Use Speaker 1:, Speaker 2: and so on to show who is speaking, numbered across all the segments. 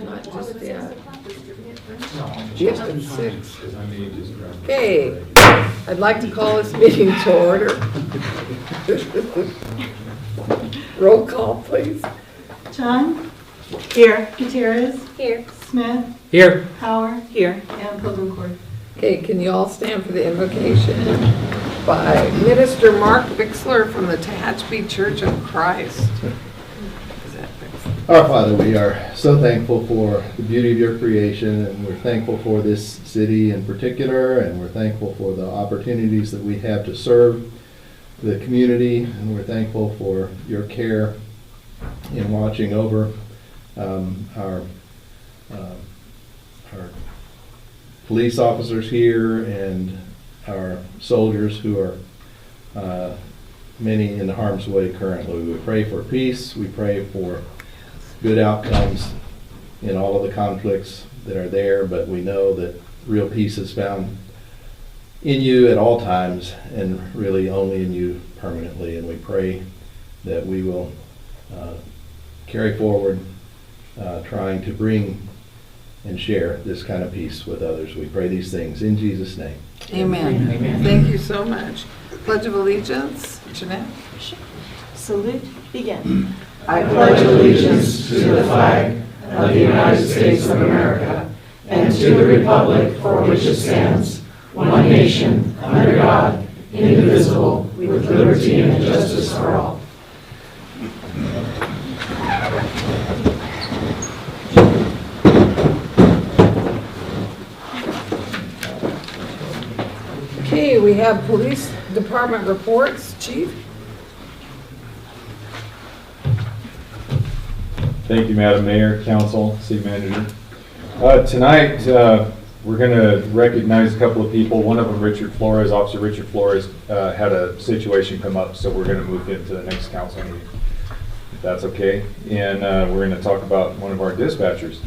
Speaker 1: Not just yet. Just at 6. Okay, I'd like to call this meeting to order. Roll call, please.
Speaker 2: John? Here. Gutierrez?
Speaker 3: Here.
Speaker 2: Smith?
Speaker 4: Here.
Speaker 2: Power? Here. And Pilgrim Court.
Speaker 1: Okay, can you all stand for the invocation by Minister Mark Bixler from the Tehachapi Church of Christ? Is that Bixler?
Speaker 5: Our Father, we are so thankful for the beauty of your creation, and we're thankful for this city in particular, and we're thankful for the opportunities that we have to serve the community, and we're thankful for your care in watching over our police officers here and our soldiers who are many in harm's way currently. We pray for peace. We pray for good outcomes in all of the conflicts that are there, but we know that real peace is found in you at all times and really only in you permanently. And we pray that we will carry forward trying to bring and share this kind of peace with others. We pray these things in Jesus' name.
Speaker 1: Amen.
Speaker 4: Amen.
Speaker 1: Thank you so much. Pledge of Allegiance, Jeanette.
Speaker 2: Salute, begin.
Speaker 6: I pledge allegiance to the flag of the United States of America and to the republic for which it stands, one nation, under God, indivisible, with liberty and justice for all.
Speaker 1: Okay, we have police department reports. Chief?
Speaker 7: Thank you, Madam Mayor, Council, City Manager. Tonight, we're going to recognize a couple of people. One of them, Officer Richard Flores, had a situation come up, so we're going to move him to the next council meeting, if that's okay. And we're going to talk about one of our dispatchers.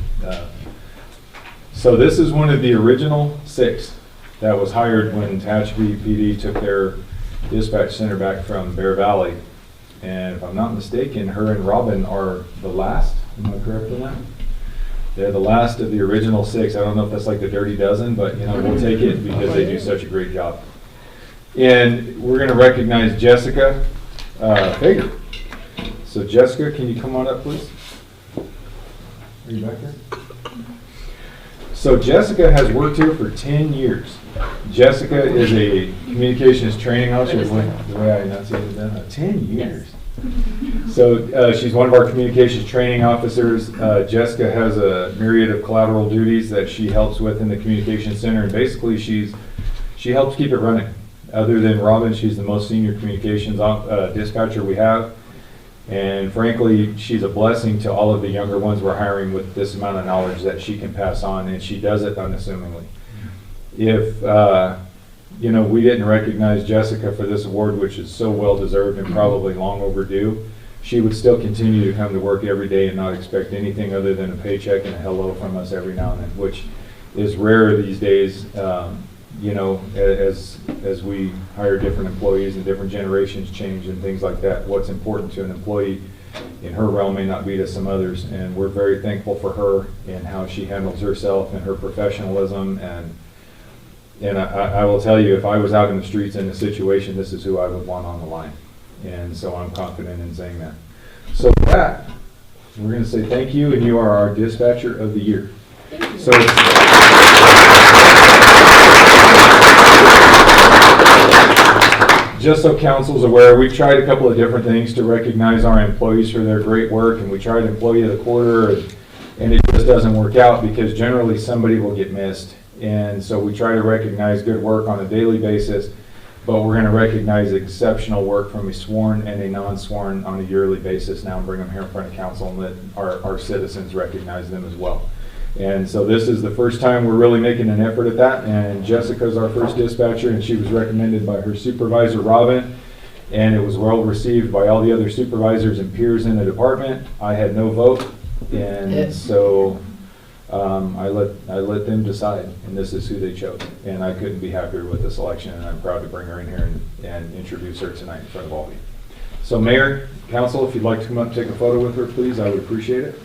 Speaker 7: So this is one of the original 6 that was hired when Tehachapi PD took their dispatch center back from Bear Valley. And if I'm not mistaken, her and Robin are the last. Am I correct in that? They're the last of the original 6. I don't know if that's like the dirty dozen, but you know, we'll take it because they do such a great job. And we're going to recognize Jessica Fager. So Jessica, can you come on up, please? Are you back there? So Jessica has worked here for 10 years. Jessica is a communications training officer, the way I enunciated that, 10 years. Yes. So she's one of our communications training officers. Jessica has a myriad of collateral duties that she helps with in the communications center, and basically she helps keep it running. Other than Robin, she's the most senior communications dispatcher we have. And frankly, she's a blessing to all of the younger ones we're hiring with this amount of knowledge that she can pass on, and she does it unassumingly. If we didn't recognize Jessica for this award, which is so well deserved and probably long overdue, she would still continue to come to work every day and not expect anything other than a paycheck and a hello from us every now and then, which is rare these days. As we hire different employees and different generations change and things like that, what's important to an employee in her realm may not be to some others. And we're very thankful for her and how she handles herself and her professionalism. And I will tell you, if I was out in the streets in a situation, this is who I would want on the line. And so I'm confident in saying that. So with that, we're going to say thank you, and you are our Dispatcher of the Year. So just so council's aware, we've tried a couple of different things to recognize our employees for their great work, and we tried Employee of the Quarter, and it just doesn't work out because generally somebody will get missed. And so we try to recognize good work on a daily basis, but we're going to recognize exceptional work from a sworn and a non-sworn on a yearly basis now and bring them here in front of council and let our citizens recognize them as well. And so this is the first time we're really making an effort at that, and Jessica's our first dispatcher, and she was recommended by her supervisor, Robin, and it was well received by all the other supervisors and peers in the department. I had no vote, and so I let them decide, and this is who they chose, and I couldn't be happier with the selection, and I'm proud to bring her in here and introduce her tonight in front of all of you. So Mayor, Council, if you'd like to come up and take a photo with her, please, I would appreciate it.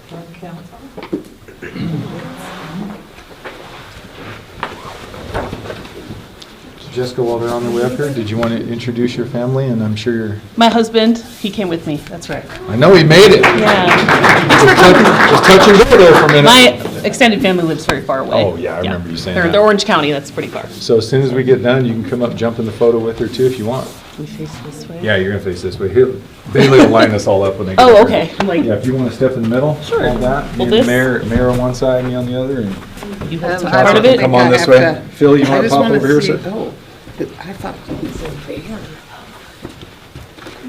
Speaker 7: Jessica, while they're on their way up here, did you want to introduce your family? And I'm sure you're...
Speaker 3: My husband, he came with me, that's right.
Speaker 7: I know he made it.
Speaker 3: Yeah.
Speaker 7: Just touch and go there for a minute.
Speaker 3: My extended family lives very far away.
Speaker 7: Oh, yeah, I remember you saying
Speaker 3: They're
Speaker 7: that.
Speaker 3: Orange County, that's pretty far.
Speaker 7: So as soon as we get done, you can come up, jump in the photo with her too if you want.
Speaker 3: We face this way?
Speaker 7: Yeah, you're gonna face this way. Bailey will line us all up when they get
Speaker 3: Oh,
Speaker 7: there.
Speaker 3: okay. I'm like,
Speaker 7: Yeah, if you want to step in the middle,
Speaker 3: Sure.
Speaker 7: hold that.
Speaker 3: Hold
Speaker 7: You and
Speaker 3: this?
Speaker 7: Mayor on one side, me on the other, and
Speaker 3: you have
Speaker 1: I
Speaker 3: part
Speaker 1: don't
Speaker 3: of it?
Speaker 1: think
Speaker 7: come on
Speaker 1: I
Speaker 7: this
Speaker 1: have
Speaker 7: way.
Speaker 1: to-
Speaker 7: Phil, you
Speaker 1: I
Speaker 7: want to
Speaker 1: just
Speaker 7: pop
Speaker 1: wanna
Speaker 7: over here,
Speaker 1: see-
Speaker 7: sir?
Speaker 1: Oh, I thought you said there.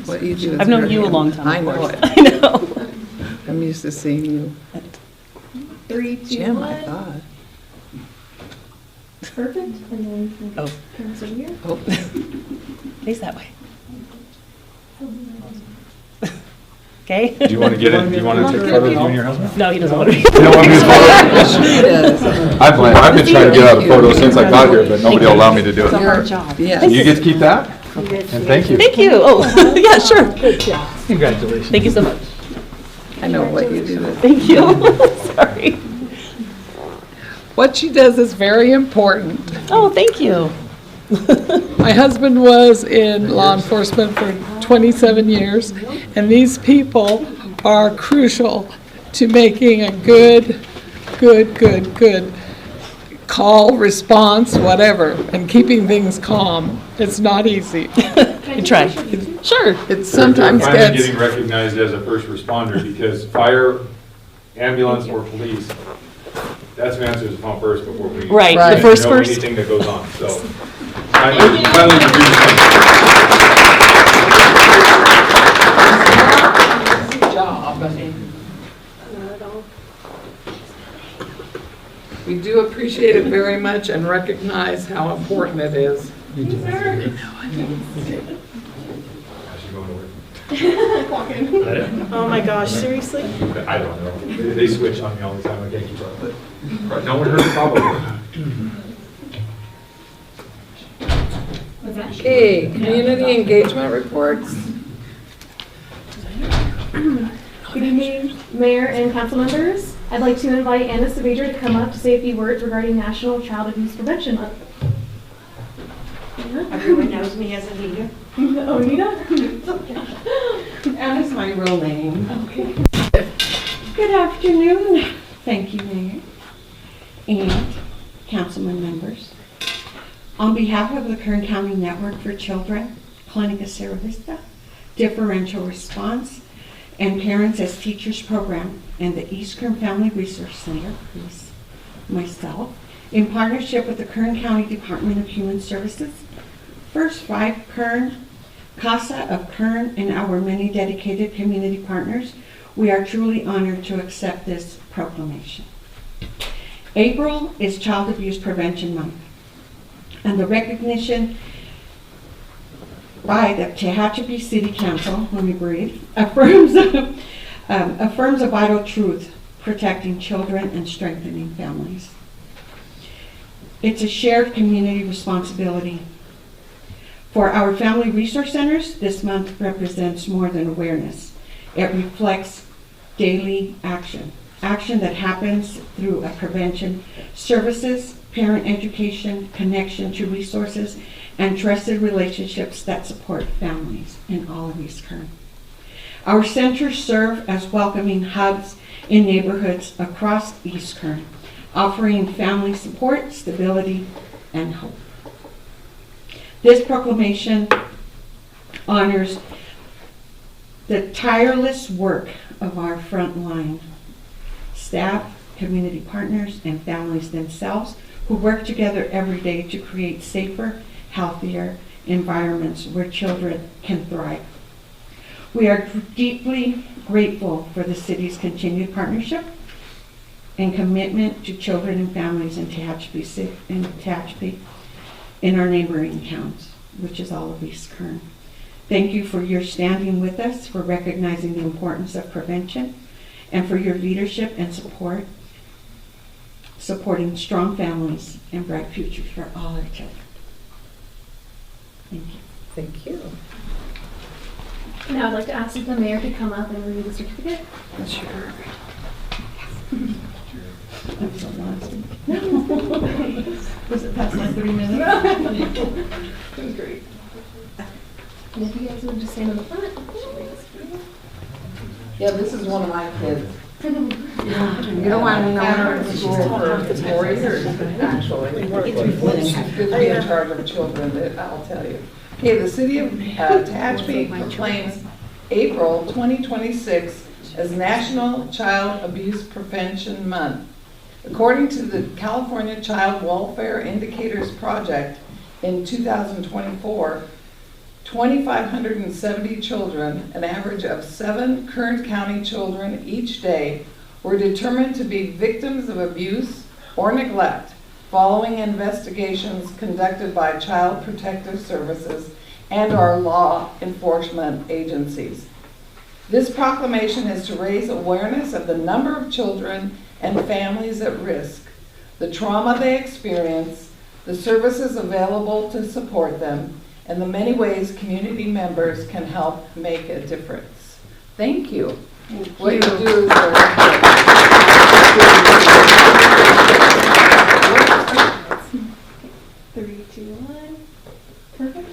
Speaker 1: What you do is
Speaker 3: I've known
Speaker 1: very-
Speaker 3: you a long time,
Speaker 1: I
Speaker 3: of
Speaker 1: know
Speaker 3: course.
Speaker 1: it.
Speaker 3: I know.
Speaker 1: I'm used to seeing you.
Speaker 2: 3, 2,
Speaker 1: Jim, I
Speaker 2: 1.
Speaker 1: thought.
Speaker 2: Perfect. And then you can
Speaker 3: Oh.
Speaker 2: turn us over here.
Speaker 1: Oh,
Speaker 3: Face that way. Okay?
Speaker 7: Do you want to get in, do you want to take a photo with you and your husband?
Speaker 3: No, he doesn't want to be.
Speaker 7: You don't want me to follow?
Speaker 1: she does.
Speaker 7: I've been trying to get out of photos since I got here, but nobody will allow me to do it.
Speaker 1: Yeah.
Speaker 7: You get to keep that? And thank you.
Speaker 3: Thank you. Oh, yeah, sure.
Speaker 7: Congratulations.
Speaker 3: Thank you so much.
Speaker 1: I know what you do.
Speaker 3: Thank you. Sorry.
Speaker 4: What she does is very important.
Speaker 3: Oh, thank you.
Speaker 4: My husband was in law enforcement for 27 years, and these people are crucial to making a good call, response, whatever, and keeping things calm. It's not easy.
Speaker 3: Good try. Sure.
Speaker 4: It sometimes
Speaker 7: Finally
Speaker 4: gets,
Speaker 7: getting recognized as a first responder because fire, ambulance, or police, that's who answers the phone first before we.
Speaker 3: Right,
Speaker 1: Right.
Speaker 3: the first
Speaker 7: know
Speaker 3: first.
Speaker 7: anything that goes on, so. Finally, to do something.
Speaker 1: We do appreciate it very much and recognize how important it is.
Speaker 7: How's she going to work?
Speaker 2: Oh my gosh, seriously?
Speaker 7: I don't know. They switch on me all the time. I can't keep up, but no one heard the problem.
Speaker 1: Okay, community engagement reports.
Speaker 8: Good evening, Mayor and council members. I'd like to invite Anna Savager to come up to say a few words regarding National Child Abuse Prevention Month.
Speaker 9: Everyone knows me as Anita.
Speaker 8: Anita?
Speaker 9: Anna's my real name.
Speaker 8: Okay.
Speaker 9: Good afternoon. Thank you, Mayor and councilman members. On behalf of the Kern County Network for Children, Clinica Sierra Vista, Differential Response, and Parents as Teachers Program, and the East Kern Family Resource Center, who's myself, in partnership with the Kern County Department of Human Services, First Five Kern, CASA of Kern, and our many dedicated community partners, we are truly honored to accept this proclamation. April is Child Abuse Prevention Month, and the recognition by the Tehachapi City Council, let me breathe, affirms a vital truth, protecting children and strengthening families. It's a shared community responsibility. For our family resource centers, this month represents more than awareness. It reflects daily action that happens through a prevention services, parent education, connection to resources, and trusted relationships that support families in all of East Kern. Our centers serve as welcoming hubs in neighborhoods across East Kern, offering family support, stability, and hope. This proclamation honors the tireless work of our frontline staff, community partners, and families themselves who work together every day to create safer, healthier environments where children can thrive. We are deeply grateful for the city's continued partnership and commitment to children and families in Tehachapi, in our neighboring towns, which is all of East Kern. Thank you for your standing with us, for recognizing the importance of prevention, and for your leadership and support, supporting strong families and bright futures for all our children. Thank you.
Speaker 1: Thank you.
Speaker 8: Now I'd like to ask if the mayor could come up and read the certificate.
Speaker 1: Sure.
Speaker 9: Was it past my 3 minutes?
Speaker 8: That was great. And if you guys would just stand in the front.
Speaker 1: Yeah, this is one of my kids. You don't want to know her in school for 4 years, actually. She's good to be in charge of children, I'll tell you. Okay, the city of Tehachapi proclaims April 2026 as National Child Abuse Prevention Month. According to the California Child Welfare Indicators Project, in 2024, 2,570 children, an average of 7 Kern County children each day, were determined to be victims of abuse or neglect following investigations conducted by Child Protective Services and our law enforcement agencies. This proclamation is to raise awareness of the number of children and families at risk, the trauma they experience, the services available to support them, and the many ways community members can help make a difference. Thank you. What you do is
Speaker 8: Three, two, one. Perfect.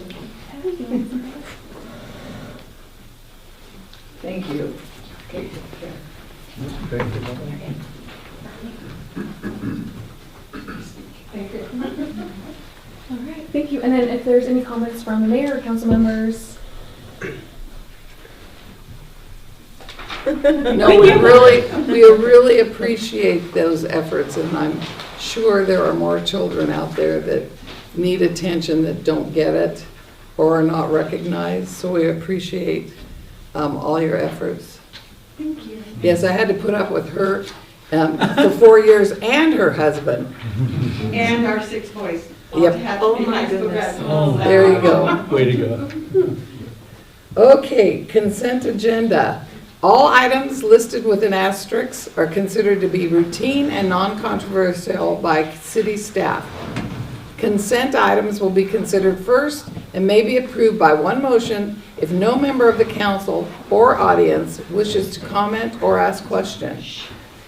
Speaker 1: thank you. Okay, take care.
Speaker 8: All right, thank you. And then if there's any comments from the mayor or council members.
Speaker 1: No, we really appreciate those efforts, and I'm sure there are more children out there that need attention that don't get it or are not recognized, so we appreciate all your efforts.
Speaker 2: Thank you.
Speaker 1: Yes, I had to put up with her for 4 years and her husband.
Speaker 9: And our 6 boys.
Speaker 1: Yep.
Speaker 9: Oh my goodness.
Speaker 1: There you go.
Speaker 6: Way to go.
Speaker 1: Okay, consent agenda. All items listed with an asterisk are considered to be routine and non-controversial by city staff. Consent items will be considered first and may be approved by one motion if no member of the council or audience wishes to comment or ask questions.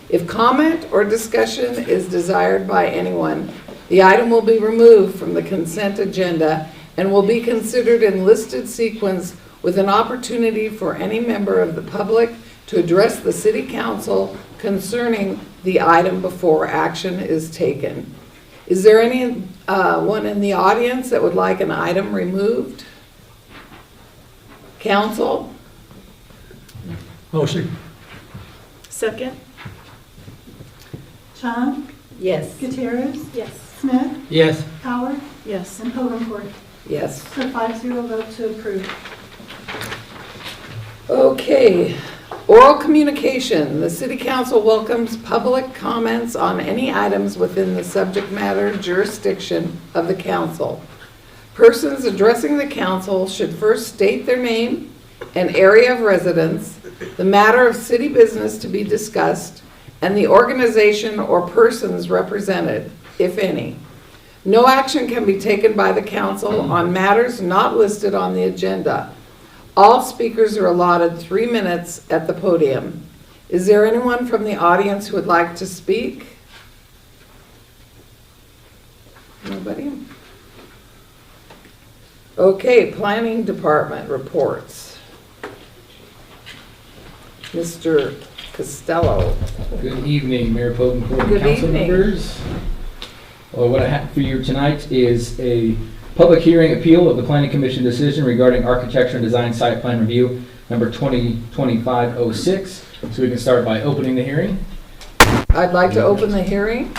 Speaker 1: If comment or discussion is desired by anyone, the item will be removed from the consent agenda and will be considered in listed sequence with an opportunity for any member of the public to address the city council concerning the item before action is taken. Is there anyone in the audience that would like an item removed? Council?
Speaker 6: Motion.
Speaker 2: Second?
Speaker 10: Chan,
Speaker 2: Yes.
Speaker 10: Gutierrez,
Speaker 8: Yes.
Speaker 10: Smith,
Speaker 6: Yes.
Speaker 10: Howard,
Speaker 2: Yes.
Speaker 10: and Hovenport.
Speaker 1: Yes.
Speaker 10: So 5-0 vote to approve.
Speaker 1: Okay, oral communication. The city council welcomes public comments on any items within the subject matter jurisdiction of the council. Persons addressing the council should first state their name and area of residence, the matter of city business to be discussed, and the organization or persons represented, if any. No action can be taken by the council on matters not listed on the agenda. All speakers are allotted 3 minutes at the podium. Is there anyone from the audience who would like to speak? Nobody? Okay, planning department reports. Mr. Costello.
Speaker 11: Good evening, Mayor Popencourt and
Speaker 1: Good
Speaker 11: council
Speaker 1: evening.
Speaker 11: members. Well, what I have for you tonight is a public hearing appeal of the Planning Commission decision regarding architecture and design site plan review number 2025-06. So we can start by opening the hearing.
Speaker 1: I'd like to open the hearing.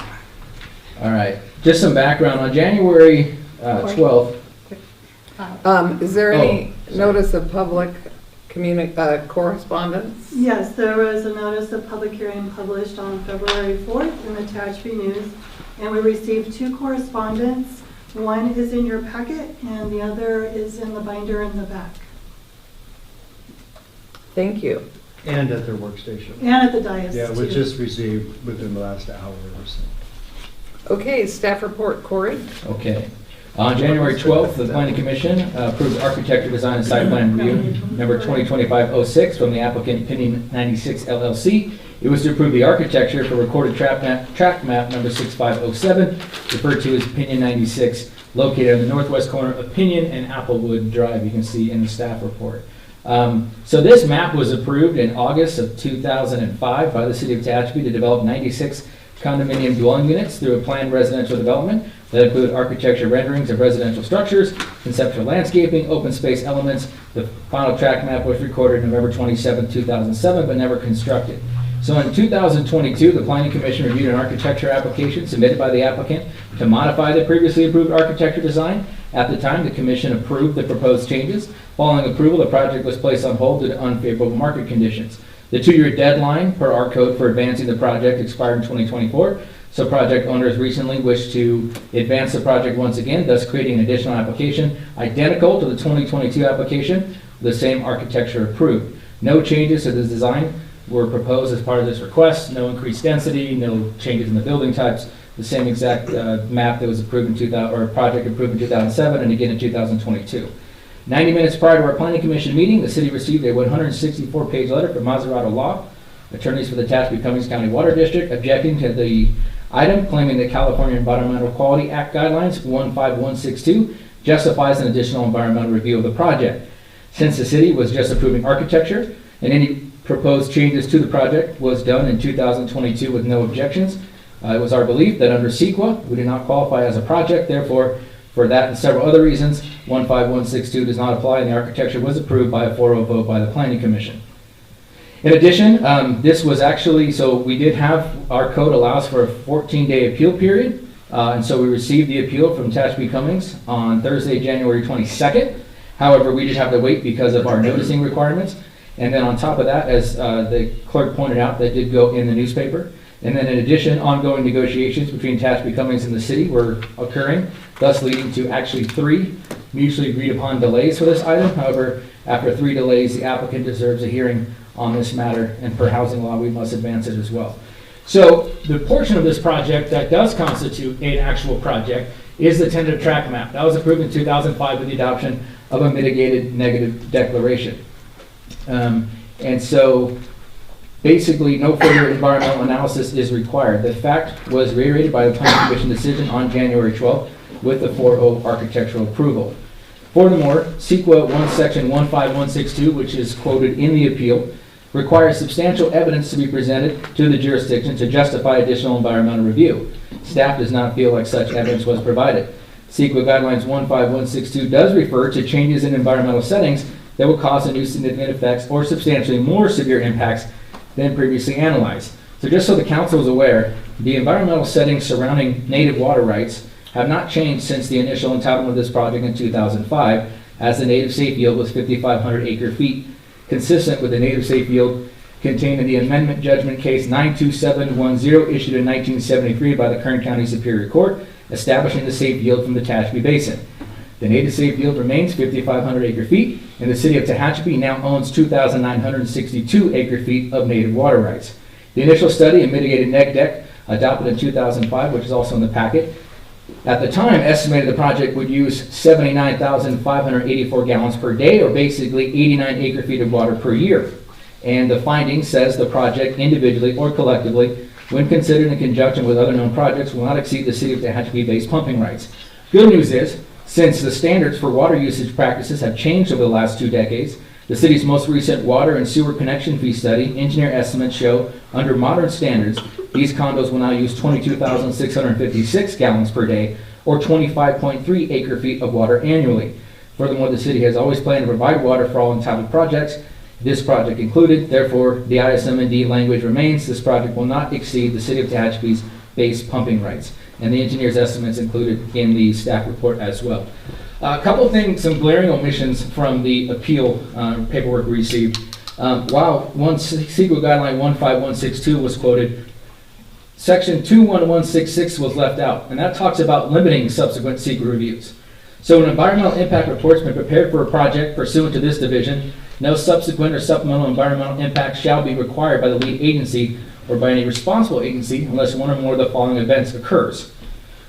Speaker 11: All right, just some background. On January 12th,
Speaker 1: Is there any
Speaker 11: Oh, sorry.
Speaker 1: notice of public correspondence?
Speaker 10: Yes, there was a notice of public hearing published on February 4th in the Tehachapi News, and we received 2 correspondence. One is in your packet, and the other is in the binder in the back,
Speaker 1: Thank you.
Speaker 12: And at their workstation.
Speaker 10: and at the dais,
Speaker 12: Yeah, it was
Speaker 10: too.
Speaker 12: just received within the last hour or so.
Speaker 1: Okay, staff report, Corey.
Speaker 11: okay. On January 12th, the Planning Commission approved architecture, design, and site plan review number 2025-06 from the applicant Opinion 96 LLC. It was to approve the architecture for recorded track map number 6507, referred to as Opinion 96, located on the northwest corner of Opinion and Applewood Drive, you can see in the staff report. So this map was approved in August of 2005 by the City of Tehachapi to develop 96 condominium dwelling units through a planned residential development that include architecture renderings of residential structures, conceptual landscaping, open space elements. The final tract map was recorded November 27, 2007, but never constructed. So in 2022, the Planning Commission reviewed an architecture application submitted by the applicant to modify the previously approved architecture design. At the time, the Commission approved the proposed changes. Following approval, the project was placed on hold due to unfavorable market conditions. The 2-year deadline per our code for advancing the project expired in 2024, so project owners recently wished to advance the project once again, thus creating an additional application identical to the 2022 application, with the same architecture approved. No changes to the design were proposed as part of this request, no increased density, no changes in the building types, the same exact map that was approved in 2000, or project approved in 2007 and again in 2022. 90 minutes prior to our Planning Commission meeting, the city received a 164-page letter from Maserati Law, attorneys for the Tehachapi-Cummings County Water District, objecting to the item, claiming that California Environmental Quality Act Guidelines 15162 justifies an additional environmental review of the project. Since the city was just approving architecture and any proposed changes to the project was done in 2022 with no objections, it was our belief that under CEQA, we did not qualify as a project. Therefore, for that and several other reasons, 15162 does not apply, and the architecture was approved by a 4-0 vote by the Planning Commission. In addition, this was actually, so we did have, our code allows for a 14-day appeal period, and so we received the appeal from Tehachapi-Cummings on Thursday, January 22nd. However, we did have to wait because of our noticing requirements. And then on top of that, as the clerk pointed out, that did go in the newspaper. And then in addition, ongoing negotiations between Tehachapi-Cummings and the city were occurring, thus leading to actually 3 mutually agreed upon delays for this item. However, after 3 delays, the applicant deserves a hearing on this matter, and per housing law, we must advance it as well. So the portion of this project that does constitute an actual project is the tentative tract map. That was approved in 2005 with the adoption of a mitigated negative declaration. And so basically no further environmental analysis is required. The fact was reiterated by the Planning Commission decision on January 12th with the 4-0 architectural approval. Furthermore, CEQA 1 Section 15162, which is quoted in the appeal, requires substantial evidence to be presented to the jurisdiction to justify additional environmental review. Staff does not feel like such evidence was provided. CEQA Guidelines 15162 does refer to changes in environmental settings that will cause a new significant effects or substantially more severe impacts than previously analyzed. So just so the council is aware, the environmental settings surrounding native water rights have not changed since the initial entitlement of this project in 2005, as the native safe yield was 5,500 acre feet, consistent with the native safe yield contained in the amendment judgment case 92710 issued in 1973 by the Kern County Superior Court, establishing the safe yield from the Tehachapi Basin. The native safe yield remains 5,500 acre feet, and the city of Tehachapi now owns 2,962 acre feet of native water rights. The initial study and mitigated neg deck adopted in 2005, which is also in the packet, at the time estimated the project would use 79,584 gallons per day, or basically 89 acre feet of water per year. And the finding says the project individually or collectively, when considered in conjunction with other known projects, will not exceed the city of Tehachapi-based pumping rights. Good news is, since the standards for water usage practices have changed over the last 2 decades, the city's most recent water and sewer connection fee study, engineer estimates show under modern standards, these condos will now use 22,656 gallons per day, or 25.3 acre feet of water annually. Furthermore, the city has always planned to provide water for all entitled projects, this project included. Therefore, the ISM&D language remains. This project will not exceed the city of Tehachapi's base pumping rights. And the engineer's estimates included in the staff report as well. A couple of things, some glaring omissions from the appeal paperwork we received. While CEQA Guideline 15162 was quoted, Section 21166 was left out, and that talks about limiting subsequent CEQA reviews. So an environmental impact report's been prepared for a project pursuant to this division. No subsequent or supplemental environmental impact shall be required by the lead agency or by any responsible agency unless one or more of the following events occurs.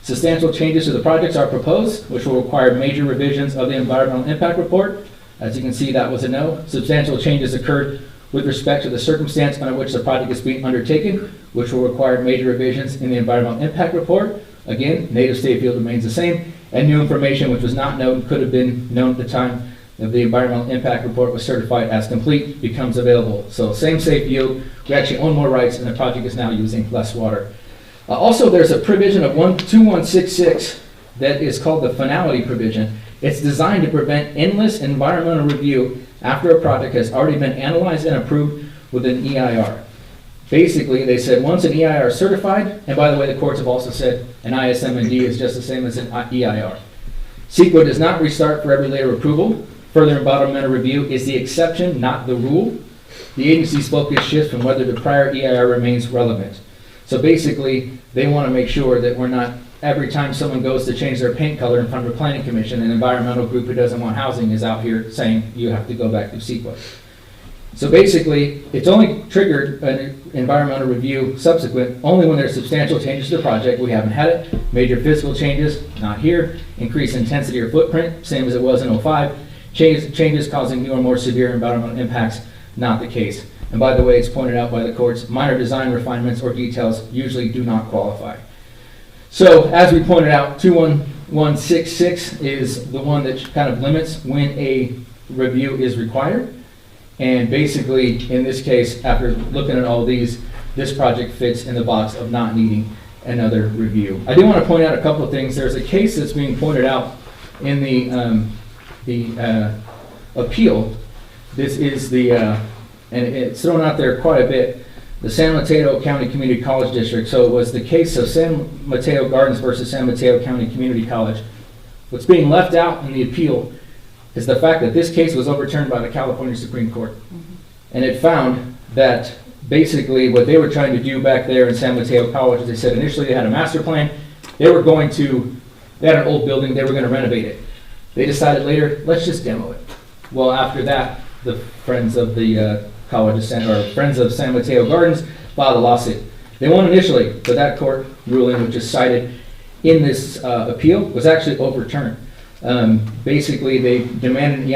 Speaker 11: Substantial changes to the projects are proposed, which will require major revisions of the environmental impact report. As you can see, that was a no. Substantial changes occurred with respect to the circumstance under which the project is being undertaken, which will require major revisions in the environmental impact report. Again, native state field remains the same, and new information which was not known, could have been known at the time of the environmental impact report was certified as complete, becomes available. So same safe yield, we actually own more rights, and the project is now using less water. Also, there's a provision of 2166 that is called the finality provision. It's designed to prevent endless environmental review after a project has already been analyzed and approved with an EIR. Basically, they said once an EIR is certified, and by the way, the courts have also said an ISM&D is just the same as an EIR. CEQA does not restart for every later approval. Further environmental review is the exception, not the rule. The agency's focus shifts from whether the prior EIR remains relevant. So basically, they want to make sure that we're not, every time someone goes to change their paint color in front of a planning commission, an environmental group who doesn't want housing is out here saying you have to go back to CEQA. So basically, it's only triggered an environmental review subsequent only when there's substantial changes to the project. We haven't had it. Major physical changes, not here. Increased intensity or footprint, same as it was in 05. Changes causing new or more severe environmental impacts, not the case. And by the way, it's pointed out by the courts, minor design refinements or details usually do not qualify. So as we pointed out, 2166 is the one that kind of limits when a review is required. And basically, in this case, after looking at all these, this project fits in the box of not needing another review. I do want to point out a couple of things. There's a case that's being pointed out in the appeal. This is the, and it's thrown out there quite a bit, the San Mateo County Community College District. So it was the case of San Mateo Gardens versus San Mateo County Community College. What's being left out in the appeal is the fact that this case was overturned by the California Supreme Court. And it found that basically what they were trying to do back there in San Mateo College is they said initially they had a master plan. They had an old building, they were going to renovate it. They decided later, let's just demo it. Well, after that, the Friends of the Friends of San Mateo Gardens filed a lawsuit. They won initially, but that court ruling, which is cited in this appeal, was actually overturned. Basically, they demanded an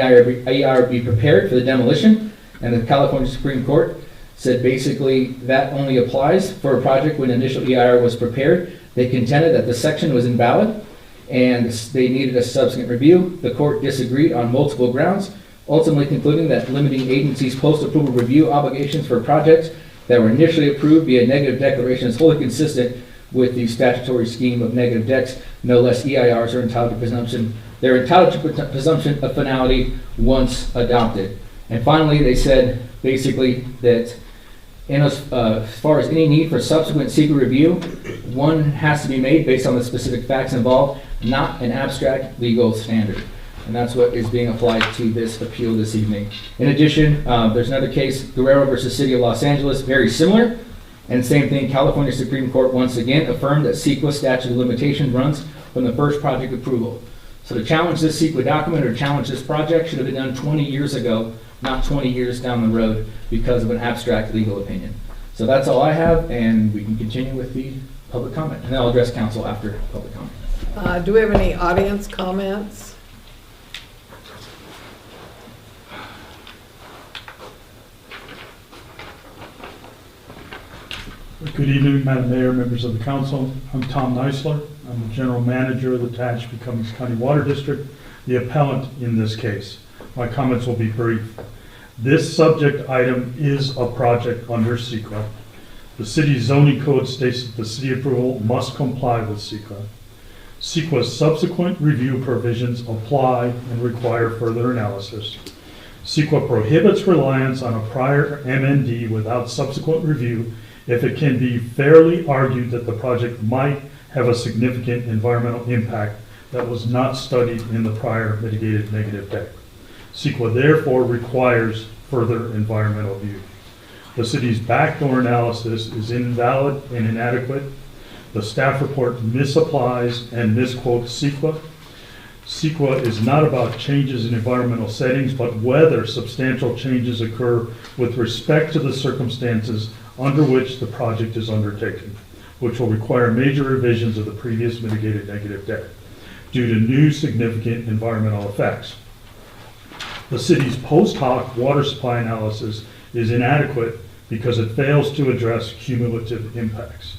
Speaker 11: EIR be prepared for the demolition, and the California Supreme Court said basically that only applies for a project when initial EIR was prepared. They contended that the section was invalid, and they needed a subsequent review. The court disagreed on multiple grounds, ultimately concluding that limiting agencies' post-approval review obligations for projects that were initially approved via negative declaration is wholly consistent with the statutory scheme of negative decks. No less, EIRs are entitled to presumption. They're entitled to presumption of finality once adopted. And finally, they said basically that as far as any need for subsequent CEQA review, one has to be made based on the specific facts involved, not an abstract legal standard. And that's what is being applied to this appeal this evening. In addition, there's another case, Guerrero versus City of Los Angeles, very similar. And same thing, California Supreme Court once again affirmed that CEQA statute of limitations runs from the first project approval. So to challenge this CEQA document or challenge this project should have been done 20 years ago, not 20 years down the road because of an abstract legal opinion. So that's all I have, and we can continue with the public comment. And then I'll address council after public comment.
Speaker 1: Do we have any audience comments?
Speaker 13: Good evening, Madam Mayor, members of the council. I'm Tom Neisler. I'm the general manager of the Tehachapi Cummings County Water District, the appellant in this case. My comments will be brief. This subject item is a project under CEQA. The city's zoning code states that the city approval must comply with CEQA. CEQA's subsequent review provisions apply and require further analysis. CEQA prohibits reliance on a prior MND without subsequent review if it can be fairly argued that the project might have a significant environmental impact that was not studied in the prior mitigated negative deck. CEQA therefore requires further environmental review. The city's backdoor analysis is invalid and inadequate. The staff report misapplies and misquotes CEQA. CEQA is not about changes in environmental settings, but whether substantial changes occur with respect to the circumstances under which the project is undertaken. which will require major revisions of the previous mitigated negative deck due to new significant environmental effects. The city's post hoc water supply analysis is inadequate because it fails to address cumulative impacts.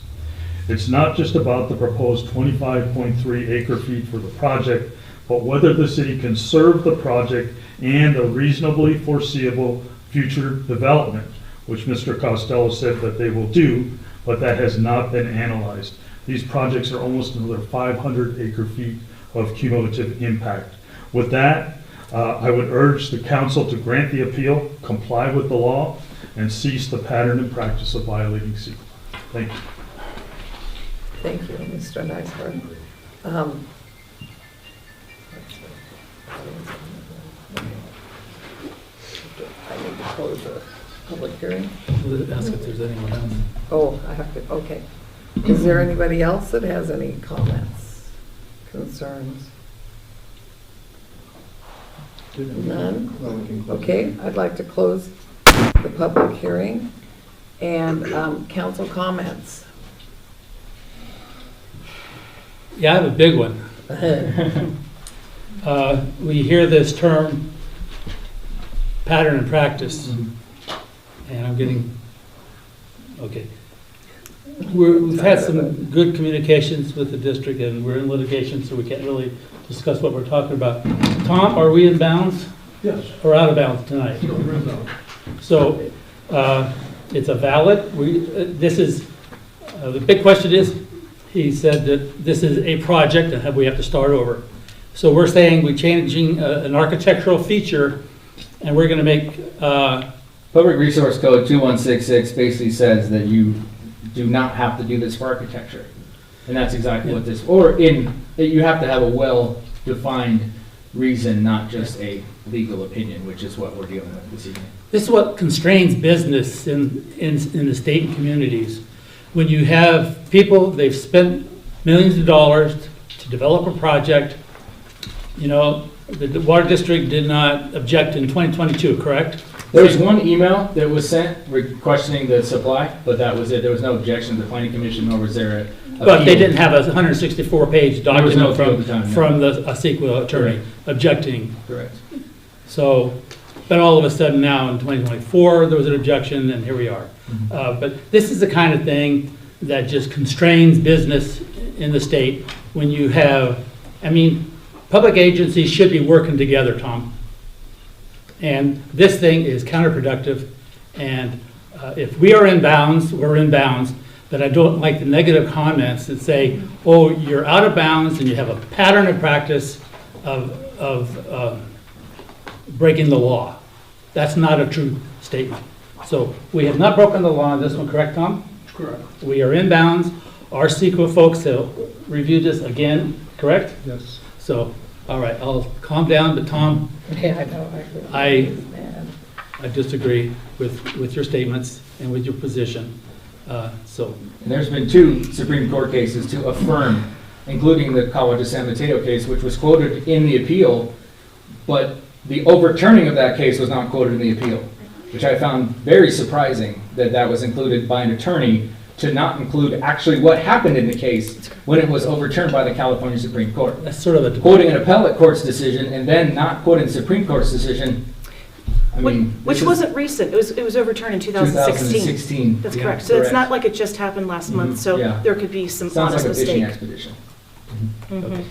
Speaker 13: It's not just about the proposed 25.3 acre feet for the project, but whether the city can serve the project and a reasonably foreseeable future development, which Mr. Costello said that they will do, but that has not been analyzed. These projects are almost another 500 acre feet of cumulative impact. With that, I would urge the council to grant the appeal, comply with the law, and cease the pattern and practice of violating CEQA. Thank you.
Speaker 1: Thank you, Mr. Nicehart. I need to close the public hearing.
Speaker 6: Ask if there's anyone else.
Speaker 1: Oh, I have to, okay. Is there anybody else that has any comments, concerns? None? Okay, I'd like to close the public hearing and council comments.
Speaker 6: Yeah, I have a big one. We hear this term, pattern and practice, and I'm getting, okay. We've had some good communications with the district, and we're in litigation, so we can't really discuss what we're talking about. Tom, are we in bounds?
Speaker 13: Yes.
Speaker 6: Or out of bounds tonight? So, it's a valid, this is, the big question is, he said that this is a project and we have to start over. So we're saying we're changing an architectural feature, and we're gonna make,
Speaker 11: Public Resource Code 2166 basically says that you do not have to do this for architecture. And that's exactly what this, you have to have a well-defined reason, not just a legal opinion, which is what we're dealing with this evening.
Speaker 6: this is what constrains business in the state and communities. When you have people, they've spent millions of dollars to develop a project, you know, the water district did not object in 2022, correct?
Speaker 11: There was one email that was sent questioning the supply, but that was it. There was no objection to the planning commission, nor was there a.
Speaker 6: But they didn't have a 164-page
Speaker 11: There was no
Speaker 6: document
Speaker 11: appeal at the time, no.
Speaker 6: from the CEQA attorney objecting.
Speaker 11: Correct.
Speaker 6: So, but all of a sudden now in 2024, there was an objection, and here we are. But this is the kind of thing that just constrains business in the state when you have, I mean, public agencies should be working together, Tom. And this thing is counterproductive, and if we are in bounds, we're in bounds, but I don't like the negative comments that say, oh, you're out of bounds and you have a pattern of practice of breaking the law. That's not a true statement. So we have not broken the law on this one, correct, Tom?
Speaker 13: Correct.
Speaker 6: We are in bounds. Our CEQA folks have reviewed this again, correct?
Speaker 13: Yes.
Speaker 6: So, all right, I'll calm down, but Tom,
Speaker 1: Yeah, I know.
Speaker 6: I disagree with your statements and with your position. So,
Speaker 11: And there's been 2 Supreme Court cases to affirm, including the College of San Mateo case, which was quoted in the appeal, but the overturning of that case was not quoted in the appeal, which I found very surprising that that was included by an attorney to not include actually what happened in the case when it was overturned by the California Supreme Court.
Speaker 6: that's sort of a...
Speaker 11: Quoting an appellate court's decision and then not quoting Supreme Court's decision, I mean.
Speaker 2: Which wasn't recent, it was overturned in 2016.
Speaker 11: 2016.
Speaker 2: That's
Speaker 11: yeah,
Speaker 2: correct, so it's
Speaker 11: correct.
Speaker 2: not like it just happened last month, so
Speaker 11: Yeah.
Speaker 2: there could be some
Speaker 11: Sounds
Speaker 2: honest
Speaker 11: like a fishing
Speaker 2: mistake.
Speaker 11: expedition.
Speaker 2: Mhm.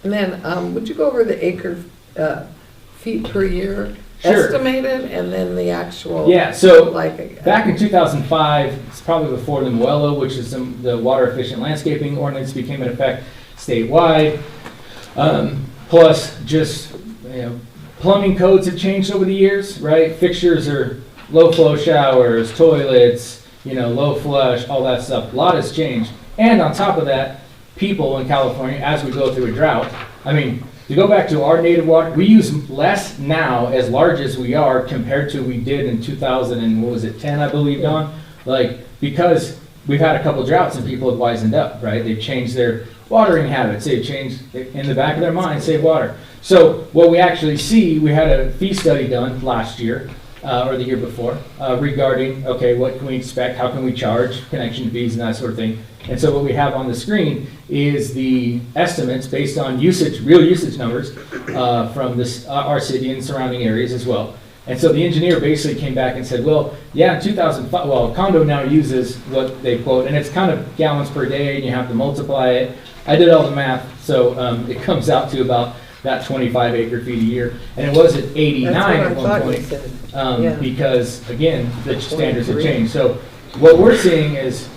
Speaker 1: And then, would you go over the acre feet per year
Speaker 11: Sure.
Speaker 1: estimated, and then the actual?
Speaker 11: Yeah, so
Speaker 1: Like,
Speaker 11: back in 2005, it's probably before the Moello, which is the water efficient landscaping ordinance became in effect statewide. Plus just, plumbing codes have changed over the years, right? Fixtures are low flow showers, toilets, low flush, all that stuff. A lot has changed. And on top of that, people in California, as we go through a drought, I mean, to go back to our native water, we use less now, as large as we are, compared to we did in 2010, I believe, Don? Because we've had a couple droughts and people have wisened up, right? They've changed their watering habits. They've changed, in the back of their mind, save water. So what we actually see, we had a fee study done last year, or the year before, regarding, okay, what can we expect, how can we charge, connection fees and that sort of thing. And so what we have on the screen is the estimates based on usage, real usage numbers from this, our city and surrounding areas as well. And so the engineer basically came back and said, well, yeah, in 2005, well, condo now uses what they quote, and it's kind of gallons per day, and you have to multiply it. I did all the math, so it comes out to about that 25 acre feet a year. And it was at 89 at one point, because, again, the standards have changed. So what we're seeing is,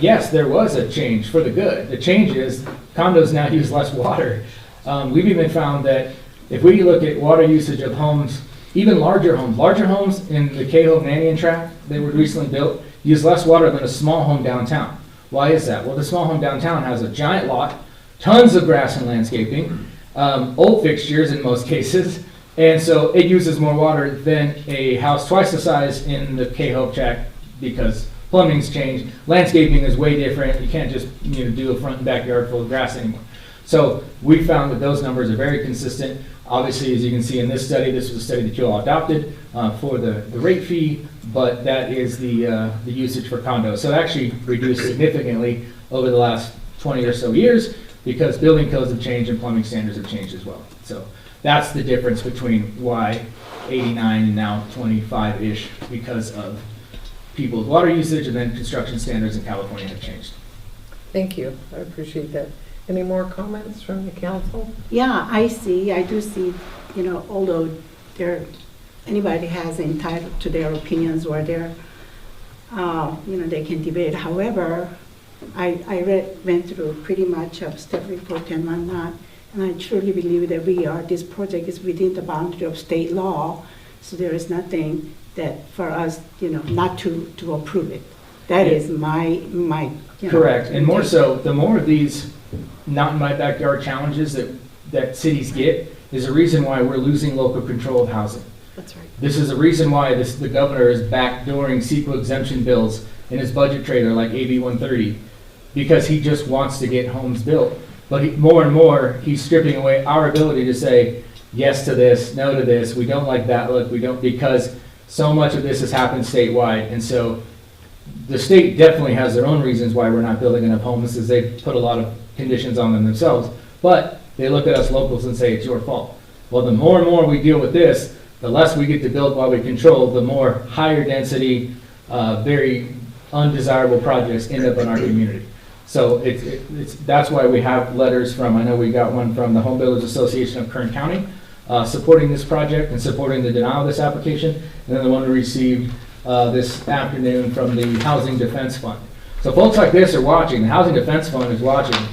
Speaker 11: yes, there was a change for the good. The change is condos now use less water. We've even found that if we look at water usage of homes, even larger homes in the Cahoe-Nanian tract that were recently built use less water than a small home downtown. Why is that? Well, the small home downtown has a giant lot, tons of grass and landscaping, old fixtures in most cases, and so it uses more water than a house twice the size in the Cahoe tract because plumbing's changed, landscaping is way different. You can't just do a front and backyard full of grass anymore. So we found that those numbers are very consistent. Obviously, as you can see in this study, this was a study that you all adopted for the rate fee, but that is the usage for condos. So it actually reduced significantly over the last 20 or so years because building codes have changed and plumbing standards have changed as well. So that's the difference between why 89 and now 25-ish, because of people's water usage and then construction standards in California have changed.
Speaker 1: Thank you. I appreciate that. Any more comments from the council?
Speaker 14: Yeah, I do see, although anybody has entitled to their opinions or their, they can debate. However, I went through pretty much of staff report and whatnot, and I truly believe that this project is within the boundary of state law, so there is nothing that for us, not to approve it. That is my
Speaker 11: Correct, and more so, the more of these not in my backyard challenges that cities get is a reason why we're losing local control of housing.
Speaker 2: That's right.
Speaker 11: This is a reason why the governor is backdooring CEQA exemption bills in his budget trailer like AB 130, because he just wants to get homes built. But more and more, he's stripping away our ability to say yes to this, no to this, we don't like that look, we don't, because so much of this has happened statewide. And so the state definitely has their own reasons why we're not building enough homes, as they put a lot of conditions on them themselves, but they look at us locals and say it's your fault. Well, the more and more we deal with this, the less we get to build while we control, the more higher density, very undesirable projects end up in our community. So that's why we have letters from, I know we got one from the Home Builders Association of Kern County supporting this project and supporting the denial of this application, and then the one we received this afternoon from the Housing Defense Fund. So folks like this are watching, the Housing Defense Fund is watching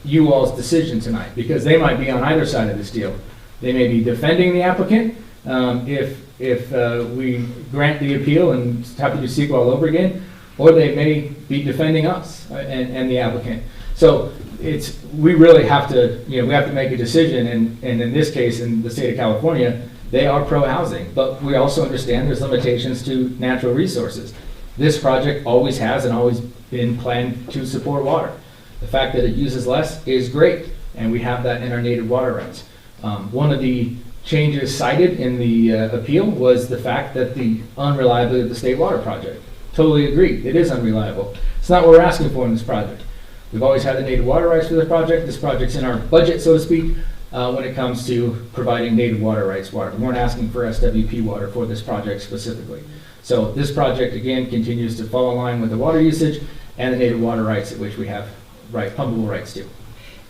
Speaker 11: you all's decision tonight, because they might be on either side of this deal. They may be defending the applicant if we grant the appeal and have to do CEQA all over again, or they may be defending us and the applicant. So we really have to, we have to make a decision, and in this case, in the state of California, they are pro-housing, but we also understand there's limitations to natural resources. This project always has and always been planned to support water. The fact that it uses less is great, and we have that in our native water rights. One of the changes cited in the appeal was the fact that the unreliability of the state water project. Totally agree, it is unreliable. It's not what we're asking for in this project. We've always had the native water rights for this project. This project's in our budget, so to speak, when it comes to providing native water rights water. We weren't asking for SWP water for this project specifically. So this project, again, continues to fall in line with the water usage and the native water rights at which we have pumpable rights to.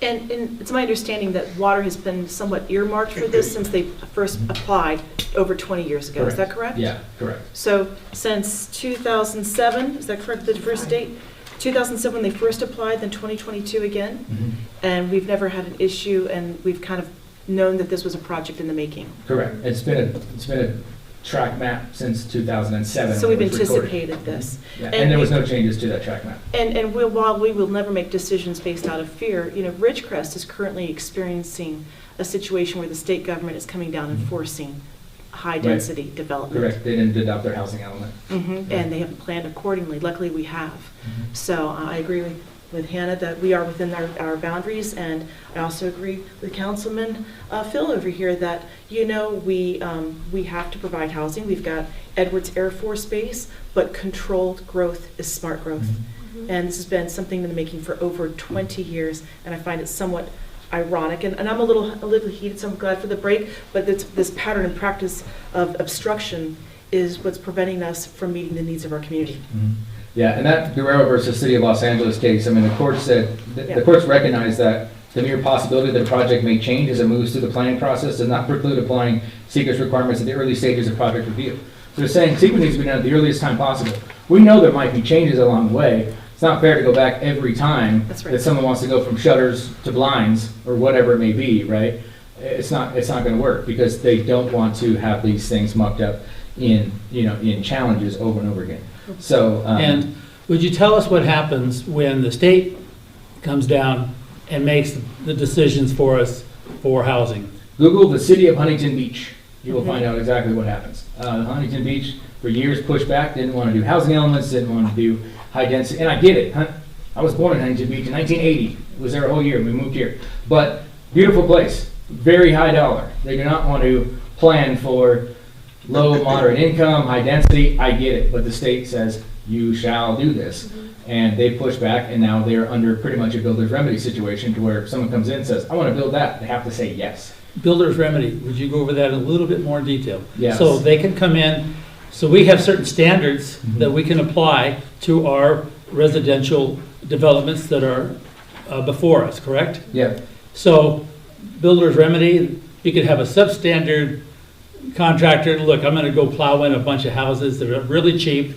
Speaker 2: And it's my understanding that water has been somewhat earmarked for this since they first applied over 20 years ago. Correct. Is that correct?
Speaker 11: Yeah, correct.
Speaker 2: So since 2007, is that correct, the first date? 2007 when they first applied, then 2022 again?
Speaker 11: Mm-hmm.
Speaker 2: And we've never had an issue, and we've kind of known that this was a project in the making.
Speaker 11: Correct. It's been a track map since 2007.
Speaker 2: So we've anticipated this.
Speaker 11: Yeah, and there was no changes to that track map.
Speaker 2: And while we will never make decisions based out of fear, Ridgecrest is currently experiencing a situation where the state government is coming down and forcing high-density development.
Speaker 11: Correct. They didn't adopt their housing element.
Speaker 2: Mm-hmm. Yeah. And they haven't planned accordingly. Luckily, we have. Mm-hmm. So I agree with Hannah that we are within our boundaries, and I also agree with Councilman Phil over here that, we have to provide housing. We've got Edwards Air Force Base, but controlled growth is smart growth. And this has been something in the making for over 20 years, and I find it somewhat ironic, and I'm a little heated, so I'm glad for the break, but this pattern and practice of obstruction is what's preventing us from meeting the needs of our community.
Speaker 11: Yeah, and that Guerrero versus City of Los Angeles case, I mean, the court said, the courts recognize that the mere possibility that a project may change as it moves through the planning process does not preclude applying sequence requirements at the early stages of project review. So they're saying sequence needs to be done at the earliest time possible. We know there might be changes along the way. It's not fair to go back every time that someone wants to go from shutters to blinds or whatever it may be, right? It's not going to work because they don't want to have these things mucked up in challenges over and over again. So
Speaker 15: and would you tell us what happens when the state comes down and makes the decisions for us for housing?
Speaker 11: Google the city of Huntington Beach. You will find out exactly what happens. Huntington Beach for years pushed back, didn't want to do housing elements, didn't want to do high density, and I get it. I was born in Huntington Beach in 1980. Was there a whole year. We moved here. But beautiful place, very high dollar. They do not want to plan for low, moderate income, high density. I get it, but the state says you shall do this. And they push back, and now they're under pretty much a builder's remedy situation to where if someone comes in and says, I want to build that, they have to say yes.
Speaker 15: Builder's remedy, would you go over that in a little bit more detail?
Speaker 11: Yes.
Speaker 15: So they can come in, so we have certain standards that we can apply to our residential developments that are before us, correct?
Speaker 11: Yeah.
Speaker 15: So builder's remedy, you could have a substandard contractor, look, I'm gonna go plow in a bunch of houses that are really cheap,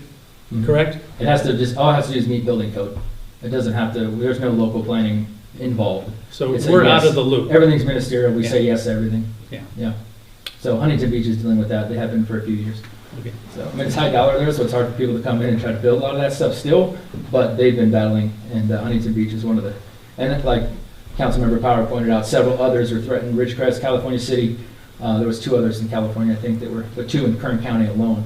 Speaker 15: correct?
Speaker 11: It has to just, all it has to do is meet building code. It doesn't have to, there's no local planning involved.
Speaker 15: So
Speaker 11: It's a
Speaker 15: we're
Speaker 11: yes.
Speaker 15: out of the loop.
Speaker 11: Everything's ministerial, we
Speaker 15: Yeah.
Speaker 11: say yes to everything.
Speaker 15: Yeah.
Speaker 11: Yeah. So Huntington Beach is dealing with that, they have been for a few years.
Speaker 15: Okay.
Speaker 11: So, I mean, it's high dollar there, so it's hard for people to come in and try to build a lot of that stuff still, but they've been battling, and Huntington Beach is one of the, and like Councilmember Power pointed out, several others are threatened. Ridgecrest, California City, there was 2 others in California, I think, that were, but 2 in Kern County alone,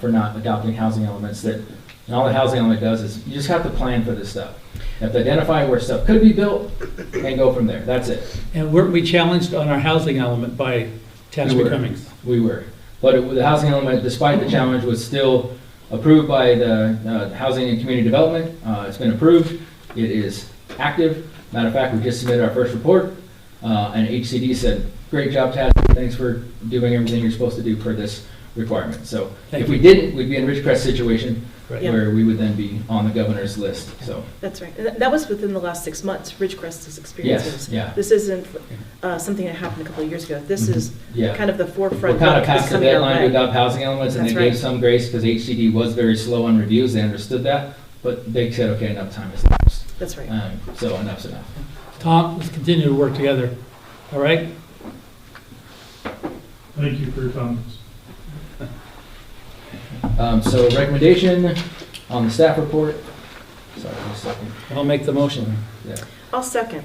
Speaker 11: for not adopting housing elements that, and all the housing element does is, you just have to plan for this stuff. You have to identify where stuff could be built and go from there, that's it.
Speaker 15: And weren't we challenged on our housing element by Tehachapi Cummings?
Speaker 11: We were. But the housing element, despite the challenge, was still approved by the Housing and Community Development. It's been approved. It is active. Matter of fact, we just submitted our first report, and HCD said, great job, Tehachapi. Thanks for doing everything you're supposed to do for this requirement. So if we didn't, we'd be in Ridgecrest situation where we would then be on the governor's list. So
Speaker 2: That's right. And that was within the last 6 months, Ridgecrest's experiences.
Speaker 11: Yes, yeah.
Speaker 2: This isn't something that happened a couple of years ago. This is kind of the forefront.
Speaker 11: We kind of
Speaker 2: look that's
Speaker 11: passed the
Speaker 2: coming our
Speaker 11: deadline to
Speaker 2: way.
Speaker 11: adopt housing elements, and
Speaker 2: That's
Speaker 11: they gave
Speaker 2: right.
Speaker 11: some grace because HCD was very slow on reviews. They understood that, but they said, okay, enough time has lapsed.
Speaker 2: That's right.
Speaker 11: So enough's enough.
Speaker 15: Tom, let's continue to work together, all right?
Speaker 13: Thank you for your comments.
Speaker 11: So recommendation on the staff report. Sorry, just a second.
Speaker 15: I'll make the motion.
Speaker 11: Yeah.
Speaker 2: I'll second.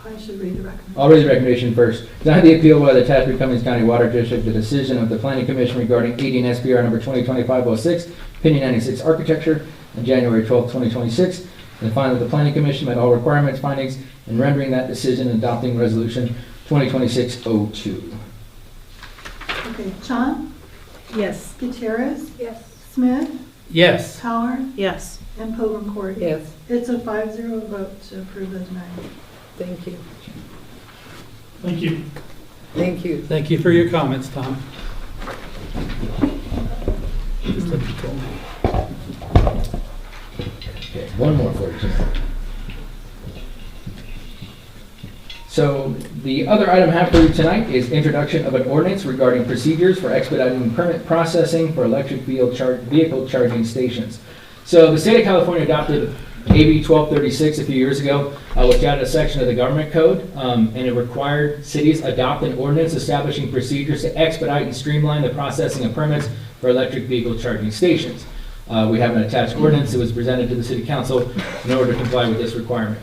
Speaker 10: I should read the recommendation.
Speaker 11: I'll read the recommendation first. Deny the appeal by the Tehachapi Cummings County Water District, the decision of the Planning Commission regarding AD and SPR number 2025-06, opinion 96 architecture, on January 12, 2026. And finally, the Planning Commission met all requirements, findings, in rendering that decision and adopting resolution 2026-02.
Speaker 10: Okay, Chan,
Speaker 14: Yes.
Speaker 10: Gutierrez,
Speaker 14: Yes.
Speaker 10: Smith,
Speaker 15: Yes.
Speaker 10: Power,
Speaker 2: Yes.
Speaker 10: and Pilgrim Court.
Speaker 1: Yes,
Speaker 10: It's a 5-0 vote to approve the denial.
Speaker 1: thank you.
Speaker 13: Thank you.
Speaker 1: Thank you.
Speaker 15: Thank you for your comments, Tom. Just let me go.
Speaker 11: Okay, one more for you. So the other item I have for you tonight is introduction of an ordinance regarding procedures for expediting permit processing for electric vehicle charging stations. So the state of California adopted AB 1236 a few years ago, which added a section of the government code, and it required cities adopt an ordinance establishing procedures to expedite and streamline the processing of permits for electric vehicle charging stations. We have an attached ordinance that was presented to the city council in order to comply with this requirement.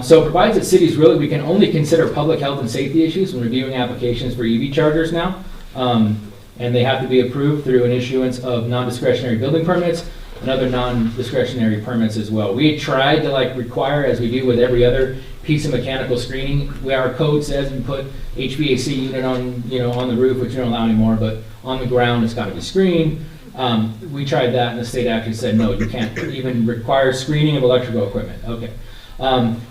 Speaker 11: So it provides that cities we can only consider public health and safety issues when reviewing applications for EV chargers now. And they have to be approved through an issuance of non-discretionary building permits and other non-discretionary permits as well. We tried to like require, as we do with every other piece of mechanical screening, where our code says we put HVAC unit on, on the roof, which we don't allow anymore, but on the ground, it's gotta be screened. We tried that, and the state actually said, no, you can't even require screening of electrical equipment. Okay.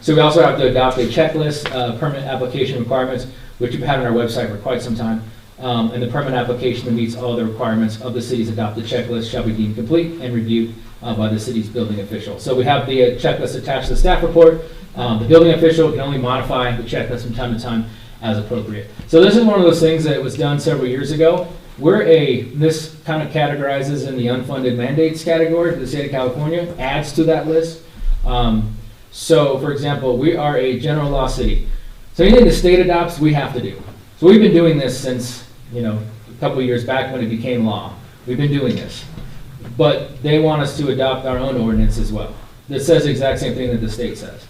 Speaker 11: So we also have to adopt a checklist, permit application requirements, which we've had on our website for quite some time. And the permit application that meets all the requirements of the city's adopted checklist shall be deemed complete and reviewed by the city's building official. So we have the checklist attached to the staff report. The building official can only modify the checklist from time to time as appropriate. So this is one of those things that was done several years ago. This kind of categorizes in the unfunded mandates category for the state of California, adds to that list. So for example, we are a general law city. So anything the state adopts, we have to do. So we've been doing this since, a couple of years back when it became law. We've been doing this. But they want us to adopt our own ordinance as well. That says the exact same thing that the state says.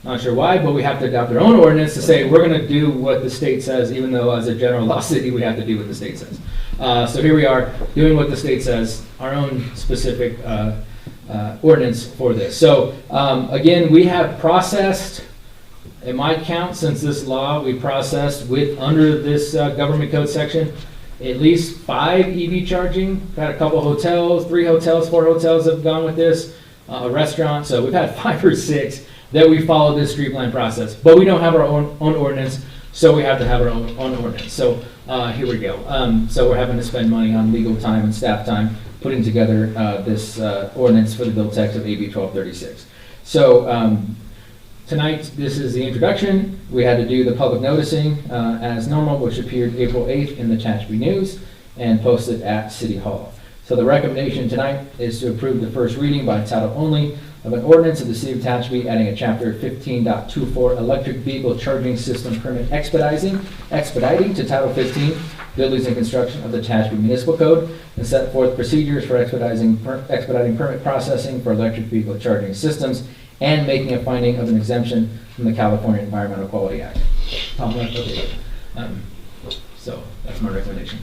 Speaker 11: Not sure why, but we have to adopt our own ordinance to say we're going to do what the state says, even though as a general law city we have to do what the state says. So here we are doing what the state says, our own specific ordinance for this. So again, we have processed, it might count since this law, we processed under this government code section, at least 5 EV charging. We've had a couple hotels, 3 hotels, 4 hotels have gone with this, a restaurant. So we've had 5 or 6 that we follow this street plan process. But we don't have our own ordinance, so we have to have our own ordinance. So here we go. So we're having to spend money on legal time and staff time putting together this ordinance for the bill text of AB 1236. So tonight, this is the introduction. We had to do the public noticing as normal, which appeared April 8th in the Tehachapi News and posted at City Hall. So the recommendation tonight is to approve the first reading by title only of an ordinance of the City of Tehachapi adding a chapter 15.24 electric vehicle charging system permit expediting to title 15 buildings and construction of the Tehachapi Municipal Code and set forth procedures for expediting permit processing for electric vehicle charging systems and making a finding of an exemption from the California Environmental Quality Act. So that's my recommendation.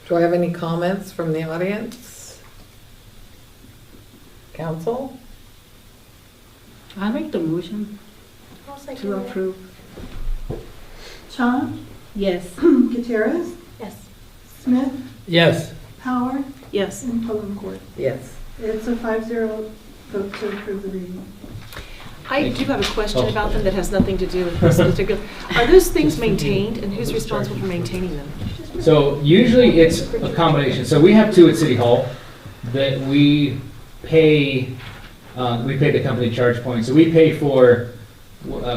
Speaker 1: Do I have any comments from the audience? Council?
Speaker 14: I make the motion to approve.
Speaker 10: Chan,
Speaker 14: Yes.
Speaker 10: Gutierrez,
Speaker 8: Yes.
Speaker 10: Smith,
Speaker 15: Yes.
Speaker 10: Howard,
Speaker 2: Yes.
Speaker 10: and Pullencourt.
Speaker 1: Yes.
Speaker 10: It's a 5-0 vote to approve the reading.
Speaker 2: I do have a question about them that has nothing to do with this particular. Are those things maintained, and who's responsible for maintaining them?
Speaker 11: So usually it's a combination. So we have 2 at City Hall that we pay the company ChargePoint. So we pay for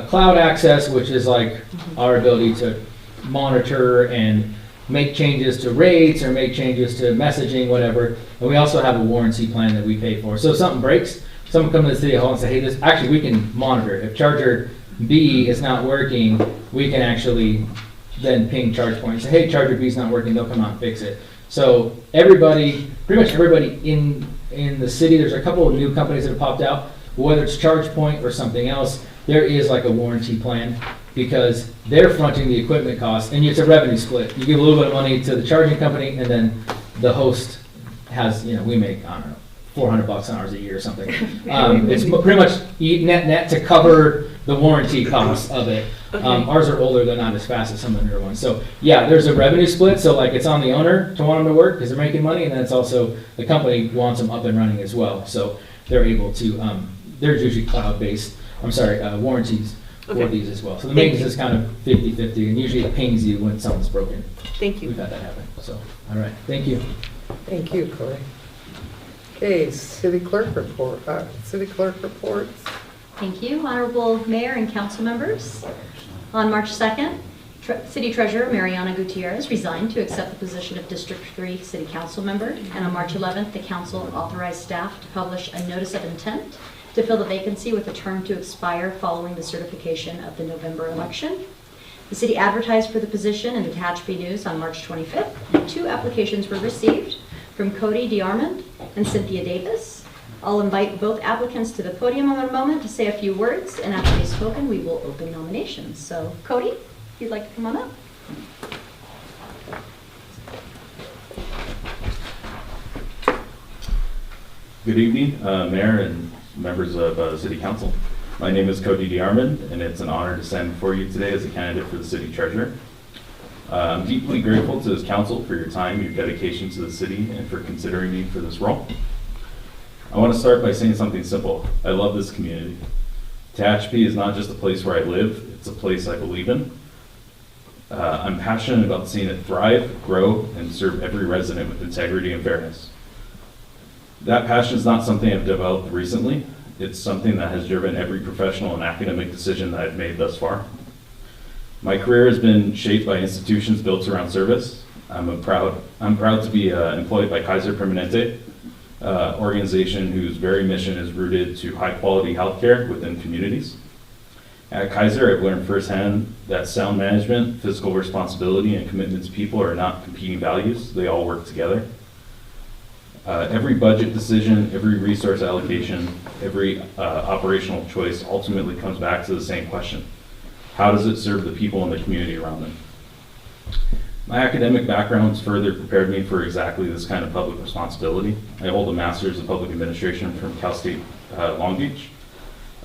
Speaker 11: cloud access, which is like our ability to monitor and make changes to rates or make changes to messaging, whatever. And we also have a warranty plan that we pay for. So if something breaks, someone comes to the City Hall and say, hey, this actually we can monitor it. If charger B is not working, we can actually then ping ChargePoint and say, hey, charger B is not working, they'll come out and fix it. So pretty much everybody in the city, there's a couple of new companies that have popped out, whether it's ChargePoint or something else, there is like a warranty plan because they're fronting the equipment costs and it's a revenue split. You give a little bit of money to the charging company and then the host has, we make, I don't know, $400 an hour a year or something. It's pretty much net to cover the warranty costs of it.
Speaker 2: Okay.
Speaker 11: Ours are older, they're not as fast as some of the newer ones. So yeah, there's a revenue split. So like it's on the owner to want them to work because they're making money, and then it's also the company wants them up and running as well. So they're able to, there's usually cloud-based, warranties for these as well. So the maintenance is kind of 50-50, and usually it pings you when something's broken.
Speaker 2: Thank you.
Speaker 11: We've had that happen. So, all right, thank you.
Speaker 1: Thank you, Corey. Okay, city clerk reports.
Speaker 16: Thank you, Honorable Mayor and council members. On March 2nd, City Treasurer Mariana Gutierrez resigned to accept the position of District 3 City Council member. And on March 11th, the council authorized staff to publish a notice of intent to fill the vacancy with a term to expire following the certification of the November election. The city advertised for the position in the Tehachapi News on March 25th, and 2 applications were received from Cody DeArmond and Cynthia Davis. I'll invite both applicants to the podium in a moment to say a few words, and after they've spoken, we will open nominations. So, Cody, if you'd like to come on up.
Speaker 17: Good evening, Mayor and members of City Council. My name is Cody DeArmond, and it's an honor to stand before you today as a candidate for the City Treasurer. I'm deeply grateful to this council for your time, your dedication to the city, and for considering me for this role. I want to start by saying something simple. I love this community. Tehachapi is not just a place where I live, it's a place I believe in. I'm passionate about seeing it thrive, grow, and serve every resident with integrity and fairness. That passion is not something I've developed recently. It's something that has driven every professional and academic decision that I've made thus far. My career has been shaped by institutions built around service. I'm proud to be employed by Kaiser Permanente, organization whose very mission is rooted to high quality healthcare within communities. At Kaiser, I've learned firsthand that sound management, fiscal responsibility, and commitment to people are not competing values. They all work together. Every budget decision, every resource allocation, every operational choice ultimately comes back to the same question. How does it serve the people in the community around them? My academic background has further prepared me for exactly this kind of public responsibility. I hold a master's in public administration from Cal State Long Beach,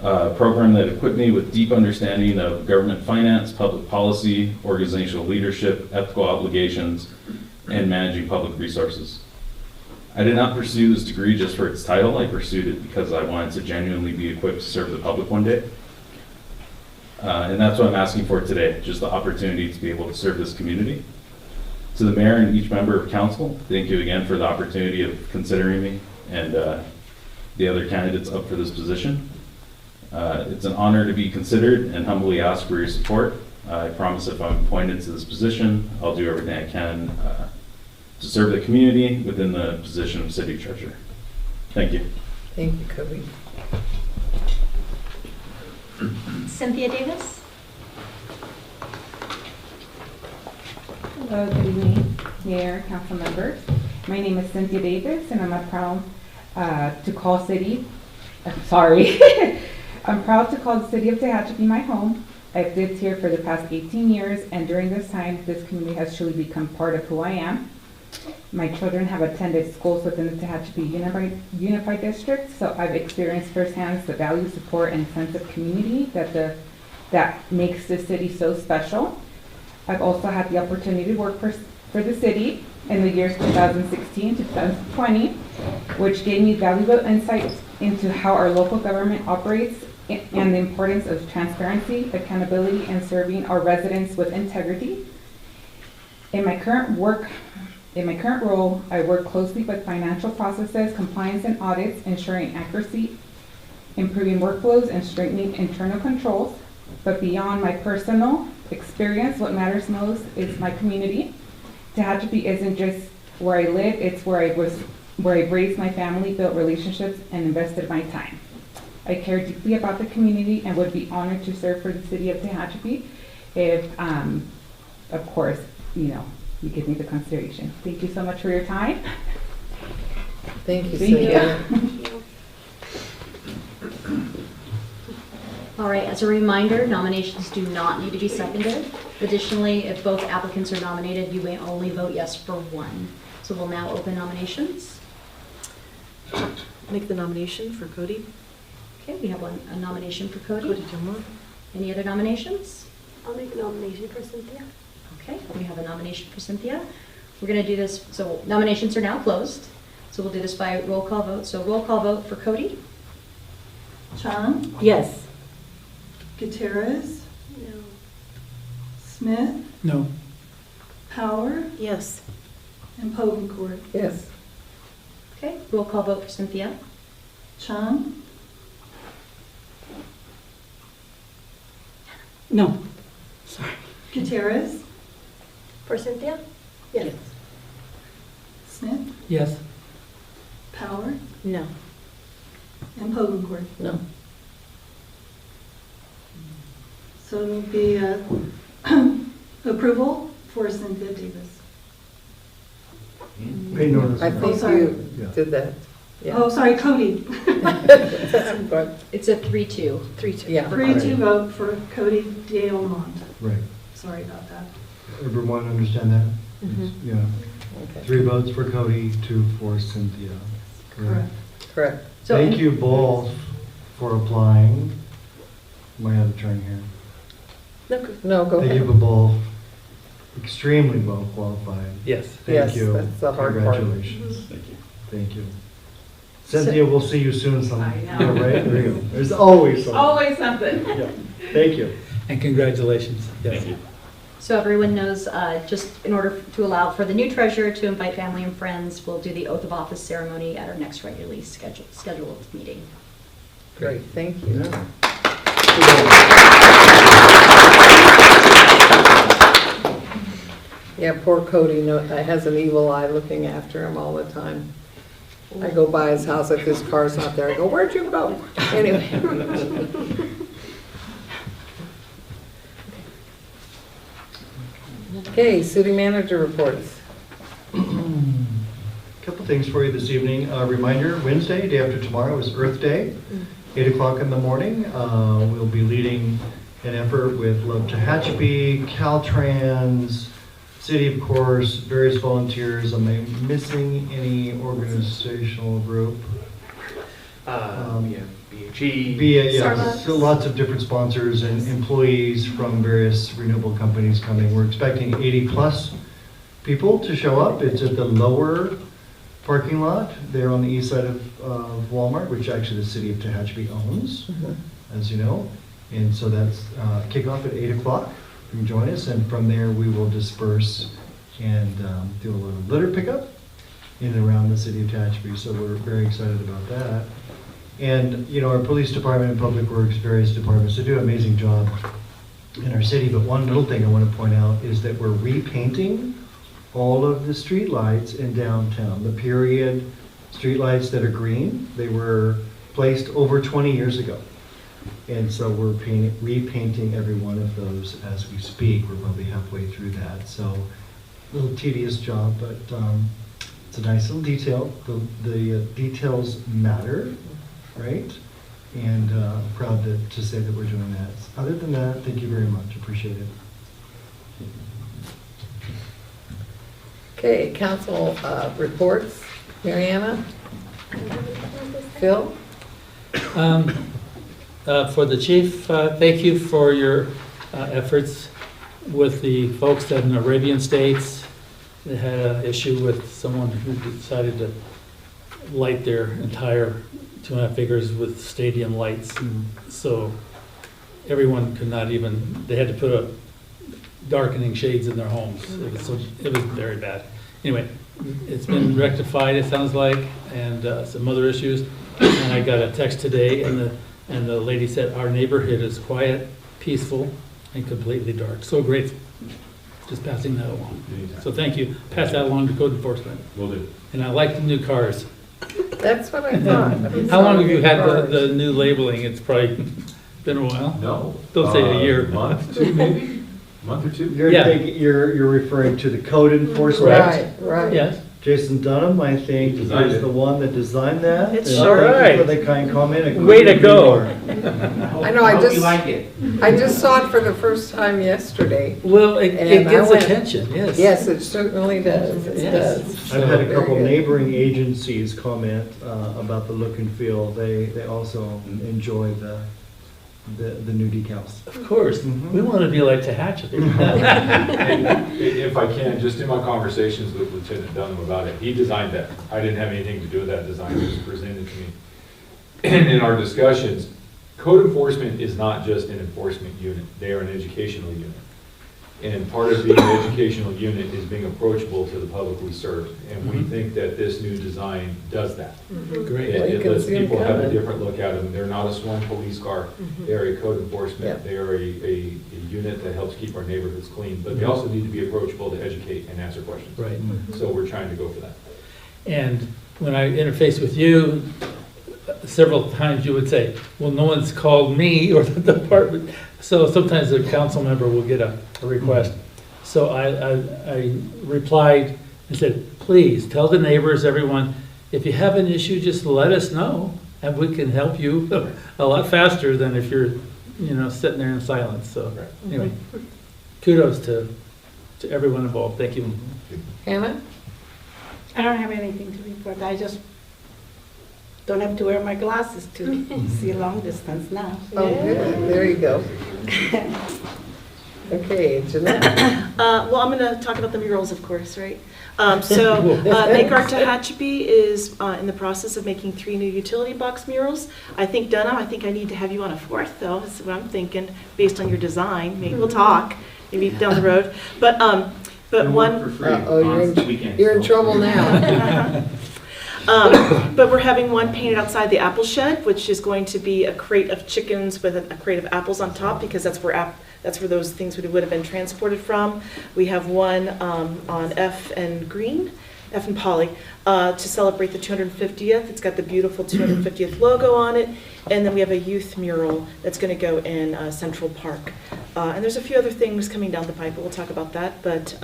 Speaker 17: a program that equipped me with deep understanding of government finance, public policy, organizational leadership, ethical obligations, and managing public resources. I did not pursue this degree just for its title. I pursued it because I wanted to genuinely be equipped to serve the public one day. And that's what I'm asking for today, just the opportunity to be able to serve this community. To the mayor and each member of council, thank you again for the opportunity of considering me and the other candidates up for this position. It's an honor to be considered and humbly ask for your support. I promise if I'm appointed to this position, I'll do everything I can to serve the community within the position of city treasurer. Thank you.
Speaker 1: Thank you, Cody.
Speaker 16: Cynthia Davis?
Speaker 18: Hello, good evening, Mayor, council members. My name is Cynthia Davis, and I'm proud to call the city of Tehachapi my home. I've lived here for the past 18 years, and during this time, this community has truly become part of who I am. My children have attended schools within the Tehachapi Unified District, so I've experienced firsthand the value, support, and sense of community that makes the city so special. I've also had the opportunity to work for the city in the years 2016 to 2020, which gave me valuable insights into how our local government operates and the importance of transparency, accountability, and serving our residents with integrity. In my current role, I work closely with financial processes, compliance and audits, ensuring accuracy, improving workflows, and strengthening internal controls. But beyond my personal experience, what matters most is my community. Tehachapi isn't just where I live, it's where I've raised my family, built relationships, and invested my time. I care deeply about the community and would be honored to serve for the city of Tehachapi if, of course, you give me the consideration. Thank you so much for your time.
Speaker 1: Thank you, Cynthia.
Speaker 16: All right, as a reminder, nominations do not need to be seconded. Additionally, if both applicants are nominated, you may only vote yes for one. So we'll now open nominations.
Speaker 2: Make the nomination for Cody.
Speaker 16: Okay, we have a nomination for Cody.
Speaker 2: Cody Gilmore.
Speaker 16: Any other nominations?
Speaker 19: I'll make a nomination for Cynthia.
Speaker 16: Okay, we have a nomination for Cynthia. We're going to do this, so nominations are now closed. So we'll do this by roll call vote. So roll call vote for Cody.
Speaker 10: Chan?
Speaker 2: Yes.
Speaker 10: Gutierrez?
Speaker 19: No.
Speaker 10: Smith?
Speaker 15: No.
Speaker 10: Power?
Speaker 2: Yes.
Speaker 10: And Povencourt?
Speaker 1: Yes.
Speaker 16: Okay, roll call vote for Cynthia.
Speaker 10: Chan?
Speaker 9: No. Sorry.
Speaker 10: Gutierrez?
Speaker 19: For Cynthia? Yes.
Speaker 10: Smith?
Speaker 15: Yes.
Speaker 10: Power?
Speaker 2: No.
Speaker 10: And Povencourt?
Speaker 1: No.
Speaker 10: So it'll be approval for Cynthia Davis.
Speaker 12: Pay notice.
Speaker 1: I think
Speaker 10: sorry.
Speaker 1: you did that. Yeah.
Speaker 10: Oh, sorry, Cody.
Speaker 16: It's a 3-2.
Speaker 2: 3-2.
Speaker 1: Yeah.
Speaker 10: 3-2 vote for Cody Deomont.
Speaker 12: Right.
Speaker 10: Sorry about that.
Speaker 12: Everyone understand that?
Speaker 2: Mhm.
Speaker 12: Yeah.
Speaker 1: Okay.
Speaker 12: 3 votes for Cody, 2 for Cynthia. Correct.
Speaker 1: Correct.
Speaker 16: So-
Speaker 12: Thank you both for applying. Am I out of turn here?
Speaker 1: No, go
Speaker 12: Thank
Speaker 1: ahead.
Speaker 12: you both. Extremely well qualified.
Speaker 15: Yes.
Speaker 1: Yes,
Speaker 12: Thank you.
Speaker 1: that's the hard part.
Speaker 12: Congratulations. Thank you. Thank you. Cynthia, we'll see you soon some.
Speaker 18: I know.
Speaker 12: Yeah, right? There you go. There's always something.
Speaker 18: Always something.
Speaker 12: Yeah. Thank you.
Speaker 15: And congratulations. Yes.
Speaker 16: So everyone knows, just in order to allow for the new treasurer to invite family and friends, we'll do the oath of office ceremony at our next regularly scheduled meeting.
Speaker 1: Great, thank you. Yeah, poor Cody has an evil eye looking after him all the time. I go by his house, if his car's not there, I go, "Where'd you go?" Anyway. Okay, city manager reports.
Speaker 12: Couple things for you this evening. Reminder, Wednesday, day after tomorrow, is Earth Day, 8 o'clock in the morning. We'll be leading an effort with Love Tehachapi, Caltrans, City, of course, various volunteers. Am I missing any organizational group?
Speaker 20: We have BHE.
Speaker 12: Yeah,
Speaker 16: Starbucks.
Speaker 12: so lots of different sponsors and employees from various renewable companies coming. We're expecting 80+ people to show up. It's at the lower parking lot there on the east side of Walmart, which actually the city of Tehachapi owns, as you know. And so that's kickoff at 8 o'clock. You can join us, and from there we will disperse and do a little litter pickup in and around the city of Tehachapi. So we're very excited about that. And, you know, our police department and public works, various departments, they do an amazing job in our city. But one little thing I want to point out is that we're repainting all of the street lights in downtown. The period street lights that are green, they were placed over 20 years ago. And so we're repainting every one of those as we speak. We're probably halfway through that. So a little tedious job, but it's a nice little detail. The details matter, right? And proud to say that we're doing that. Other than that, thank you very much. Appreciate it.
Speaker 1: Okay, council reports. Mariana? Phil?
Speaker 15: For the chief, thank you for your efforts with the folks in the Arabian States. They had an issue with someone who decided to light their entire 2.5 acres with stadium lights. And so everyone could not even, they had to put darkening shades in their homes. It was very bad. Anyway, it's been rectified, it sounds like, and some other issues. And I got a text today, and the lady said, our neighborhood is quiet, peaceful, and completely dark. So grateful. Just passing that along. So thank you. Pass that along to code enforcement.
Speaker 7: Will do.
Speaker 15: And I like the new cars.
Speaker 1: That's what I thought.
Speaker 15: How long have you had the new labeling? It's probably been a while?
Speaker 7: No.
Speaker 15: Don't say a year.
Speaker 7: Month, two maybe? Month or two?
Speaker 12: You're referring to the code enforcement.
Speaker 1: Right.
Speaker 15: Yes.
Speaker 12: Jason Dunham, I think, is
Speaker 7: Designed it.
Speaker 12: the one that designed that.
Speaker 15: It's
Speaker 12: And
Speaker 15: all
Speaker 12: thank you
Speaker 15: right.
Speaker 12: For the kind comment.
Speaker 15: Way to go.
Speaker 1: I know, I
Speaker 20: hope you like it.
Speaker 1: just saw it for the first time yesterday.
Speaker 15: Well, it
Speaker 1: And I
Speaker 15: gets
Speaker 1: went-
Speaker 15: attention, yes.
Speaker 1: Yes, it certainly does. It
Speaker 15: Yes.
Speaker 1: does.
Speaker 12: I've had a
Speaker 1: Very
Speaker 12: couple
Speaker 1: good.
Speaker 12: neighboring agencies comment about the look and feel. They also enjoy the new decals.
Speaker 15: Of course. We want to be like Tehachapi.
Speaker 7: And if I can, just in my conversations with Lieutenant Dunham about it, he designed that. I didn't have anything to do with that design, it was presented to me. And in our discussions, code enforcement is not just an enforcement unit, they are an educational unit. And part of being an educational unit is being approachable to the public we serve. And we think that this new design does that.
Speaker 15: Great.
Speaker 7: It lets people have a different look at them. They're not a sworn police car. They are a code
Speaker 1: Yeah.
Speaker 7: enforcement. They are a unit that helps keep our neighborhoods clean. But they also need to be approachable to educate and answer questions.
Speaker 15: Right.
Speaker 7: So we're trying to go for that.
Speaker 15: And when I interface with you, several times you would say, well, no one's called me or the department. So sometimes a council member will get a request. So I replied and said, please tell the neighbors, everyone, if you have an issue, just let us know and we can help you a lot faster than if you're, sitting there in silence. So anyway, kudos to everyone involved. Thank you.
Speaker 1: Hannah?
Speaker 14: I don't have anything to report. I just don't have to wear my glasses to see long distance now.
Speaker 1: Oh, good, there you go. Okay, Jeanette.
Speaker 2: Well, I'm going to talk about the murals, of course, right? Make Art Tehachapi is in the process of making 3 new utility box murals. I think, Donna, I think I need to have you on a 4th, though. That's what I'm thinking, based on your design. Maybe we'll talk, maybe down the road. But one.
Speaker 1: You're in trouble now.
Speaker 2: But we're having one painted outside the apple shed, which is going to be a crate of chickens with a crate of apples on top, because that's where those things would have been transported from. We have one on F and Poly, to celebrate the 250th. It's got the beautiful 250th logo on it. And then we have a youth mural that's going to go in Central Park. And there's a few other things coming down the pipe, but we'll talk about that. But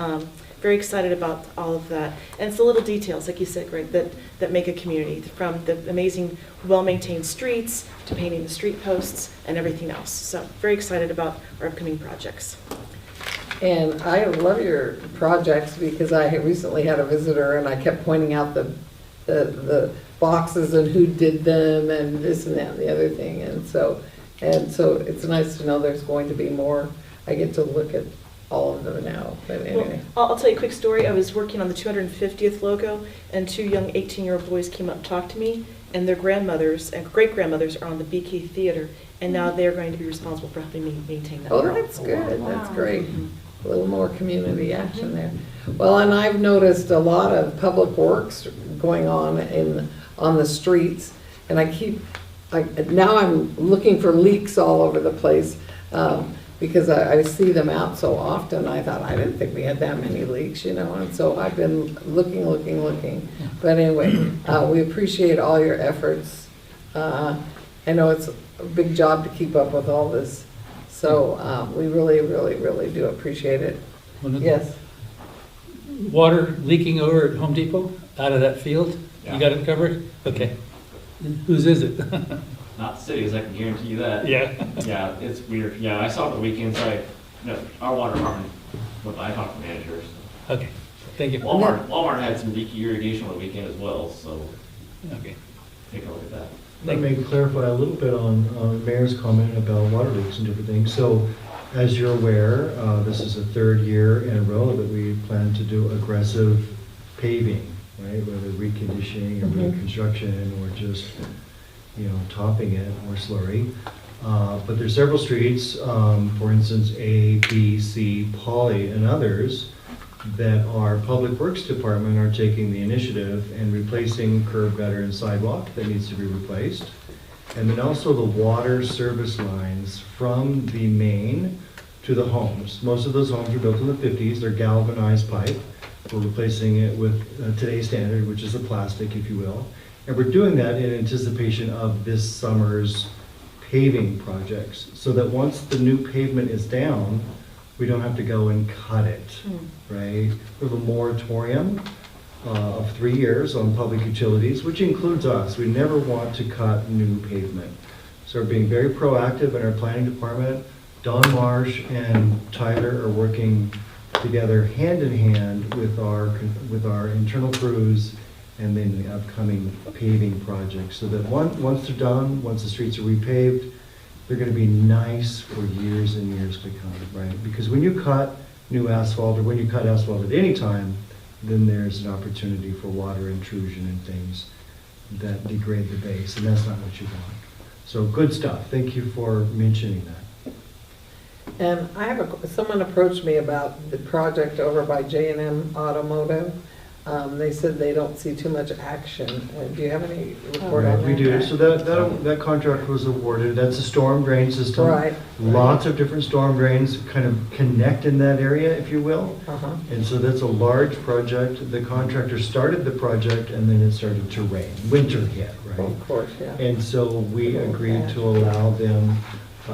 Speaker 2: very excited about all of that. And it's the little details, like you said, Greg, that make a community, from the amazing, well-maintained streets to painting the street posts and everything else. So very excited about our upcoming projects.
Speaker 1: And I love your projects because I recently had a visitor and I kept pointing out the boxes and who did them and this and that and the other thing. And so it's nice to know there's going to be more. I get to look at all of them now, but anyway.
Speaker 2: Well, I'll tell you a quick story. I was working on the 250th logo, and 2 young 18-year-old boys came up and talked to me, and their grandmothers and great-grandmothers are on the BK Theater, and now they're going to be responsible for helping me maintain that.
Speaker 1: Oh, that's good. That's great. A little more community action there. Well, and I've noticed a lot of public works going on on the streets, and now I'm looking for leaks all over the place. Because I see them out so often. I thought, I didn't think we had that many leaks, and so I've been looking. But anyway, we appreciate all your efforts. I know it's a big job to keep up with all this, so we really, really, really do appreciate it. Yes?
Speaker 15: Water leaking over at Home Depot, out of that field?
Speaker 21: Yeah.
Speaker 15: You got it covered? Okay. Whose is it?
Speaker 21: Not the city's, I can guarantee you that.
Speaker 15: Yeah.
Speaker 21: Yeah, it's weird. Yeah, I saw it the weekends. Our water department, I talked to managers.
Speaker 15: Okay, thank you.
Speaker 21: Walmart had some leaky irrigation on the weekend as well, so.
Speaker 15: Okay.
Speaker 21: Take a look at that.
Speaker 12: Let me clarify a little bit on Mayor's comment about water leaks and different things. So, as you're aware, this is the 3rd year in a row that we plan to do aggressive paving, right? Whether reconditioning or reconstruction or just topping it or slurry. But there's several streets, for instance, A, B, C, Poly, and others, that our Public Works Department are taking the initiative and replacing curb, gutter, and sidewalk that needs to be replaced. And then also the water service lines from the main to the homes. Most of those homes were built in the 50s. They're galvanized pipe. We're replacing it with today's standard, which is a plastic, if you will. And we're doing that in anticipation of this summer's paving projects, so that once the new pavement is down, we don't have to go and cut it, right? We have a moratorium of 3 years on public utilities, which includes us. We never want to cut new pavement. So we're being very proactive in our planning department. Don Marsh and Tyler are working together hand in hand with our internal crews and then the upcoming paving projects, so that once they're done, once the streets are repaved, they're going to be nice for years and years to come, right? Because when you cut new asphalt, or when you cut asphalt at any time, then there's an opportunity for water intrusion and things that degrade the base, and that's not what you want. So good stuff. Thank you for mentioning that.
Speaker 1: And I have someone approached me about the project over by J&M Automotive. They said they don't see too much action. Do you have any report on that?
Speaker 12: We do. So that contract was awarded. That's a storm drain system.
Speaker 1: Right.
Speaker 12: Lots of different storm drains kind of connect in that area, if you will. And so that's a large project. The contractor started the project and then it started to rain. Winter hit, right?
Speaker 1: Of course, yeah.
Speaker 12: And so we agreed to allow them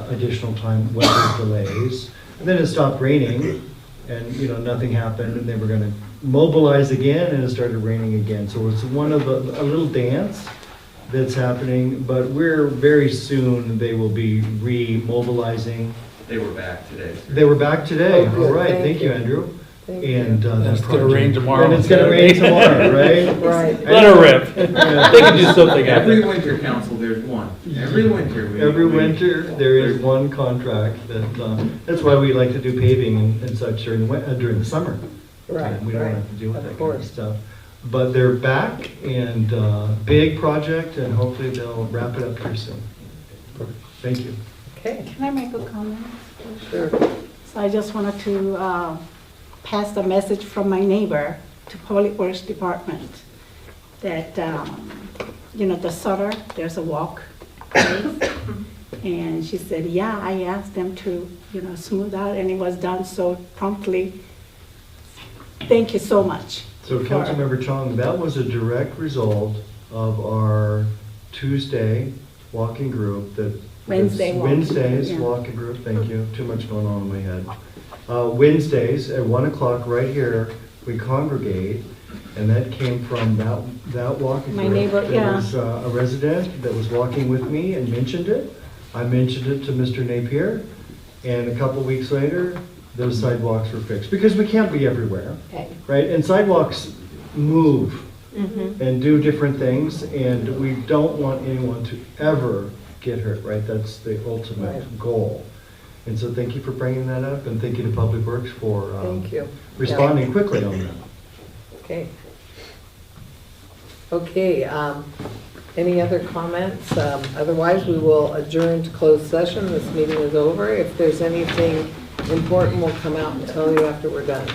Speaker 12: additional time, weather delays. And then it stopped raining and nothing happened, and they were going to mobilize again, and it started raining again. So it's a little dance that's happening, but we're very soon they will be re-mobilizing.
Speaker 21: They were back today.
Speaker 12: They were back today.
Speaker 1: Oh, good.
Speaker 12: All right,
Speaker 1: Thank
Speaker 12: thank you,
Speaker 1: you.
Speaker 12: Andrew.
Speaker 1: Thank you.
Speaker 12: And that
Speaker 15: It's gonna
Speaker 12: project-
Speaker 15: rain tomorrow.
Speaker 12: And it's gonna rain tomorrow, right?
Speaker 1: Right.
Speaker 15: Let her rip. They can do something out
Speaker 11: Every
Speaker 15: there.
Speaker 11: winter, council, there's one. Every winter.
Speaker 12: Every winter, there is one contract that, that's why we like to do paving and such during the summer.
Speaker 1: Right,
Speaker 12: We don't
Speaker 1: right.
Speaker 12: have to deal with
Speaker 1: Of
Speaker 12: that kind of
Speaker 1: course.
Speaker 12: stuff. But they're back and big project and hopefully they'll wrap it up here soon. Thank you.
Speaker 1: Okay,
Speaker 14: Can I make a comment?
Speaker 1: sure.
Speaker 14: So I just wanted to pass the message from my neighbor to Public Works Department that, the Sutter, there's a walk place. And she said, yeah, I asked them to, smooth out and it was done so promptly. Thank you so much.
Speaker 12: So Councilmember Chong, that was a direct result of our Tuesday walking group that.
Speaker 14: Wednesday walk.
Speaker 12: Wednesdays
Speaker 14: Yeah.
Speaker 12: walking group, thank you, too much going on in my head. Wednesdays at 1 o'clock right here, we congregate, and that came from that walking
Speaker 14: My
Speaker 12: group.
Speaker 14: neighbor,
Speaker 12: There
Speaker 14: yeah.
Speaker 12: was a resident that was walking with me and mentioned it. I mentioned it to Mr. Napier, and a couple weeks later, those sidewalks were fixed, because we can't be everywhere,
Speaker 14: Okay.
Speaker 12: right? And sidewalks move
Speaker 14: Mhm.
Speaker 12: and do different things, and we don't want anyone to ever get hurt, right? That's the ultimate
Speaker 1: Right.
Speaker 12: goal. And so thank you for bringing that up, and thank you to Public Works for
Speaker 1: Thank you.
Speaker 12: responding quickly on that.
Speaker 1: Okay. Okay, any other comments? Otherwise, we will adjourn to closed session. This meeting is over. If there's anything important, we'll come out and tell you after we're done.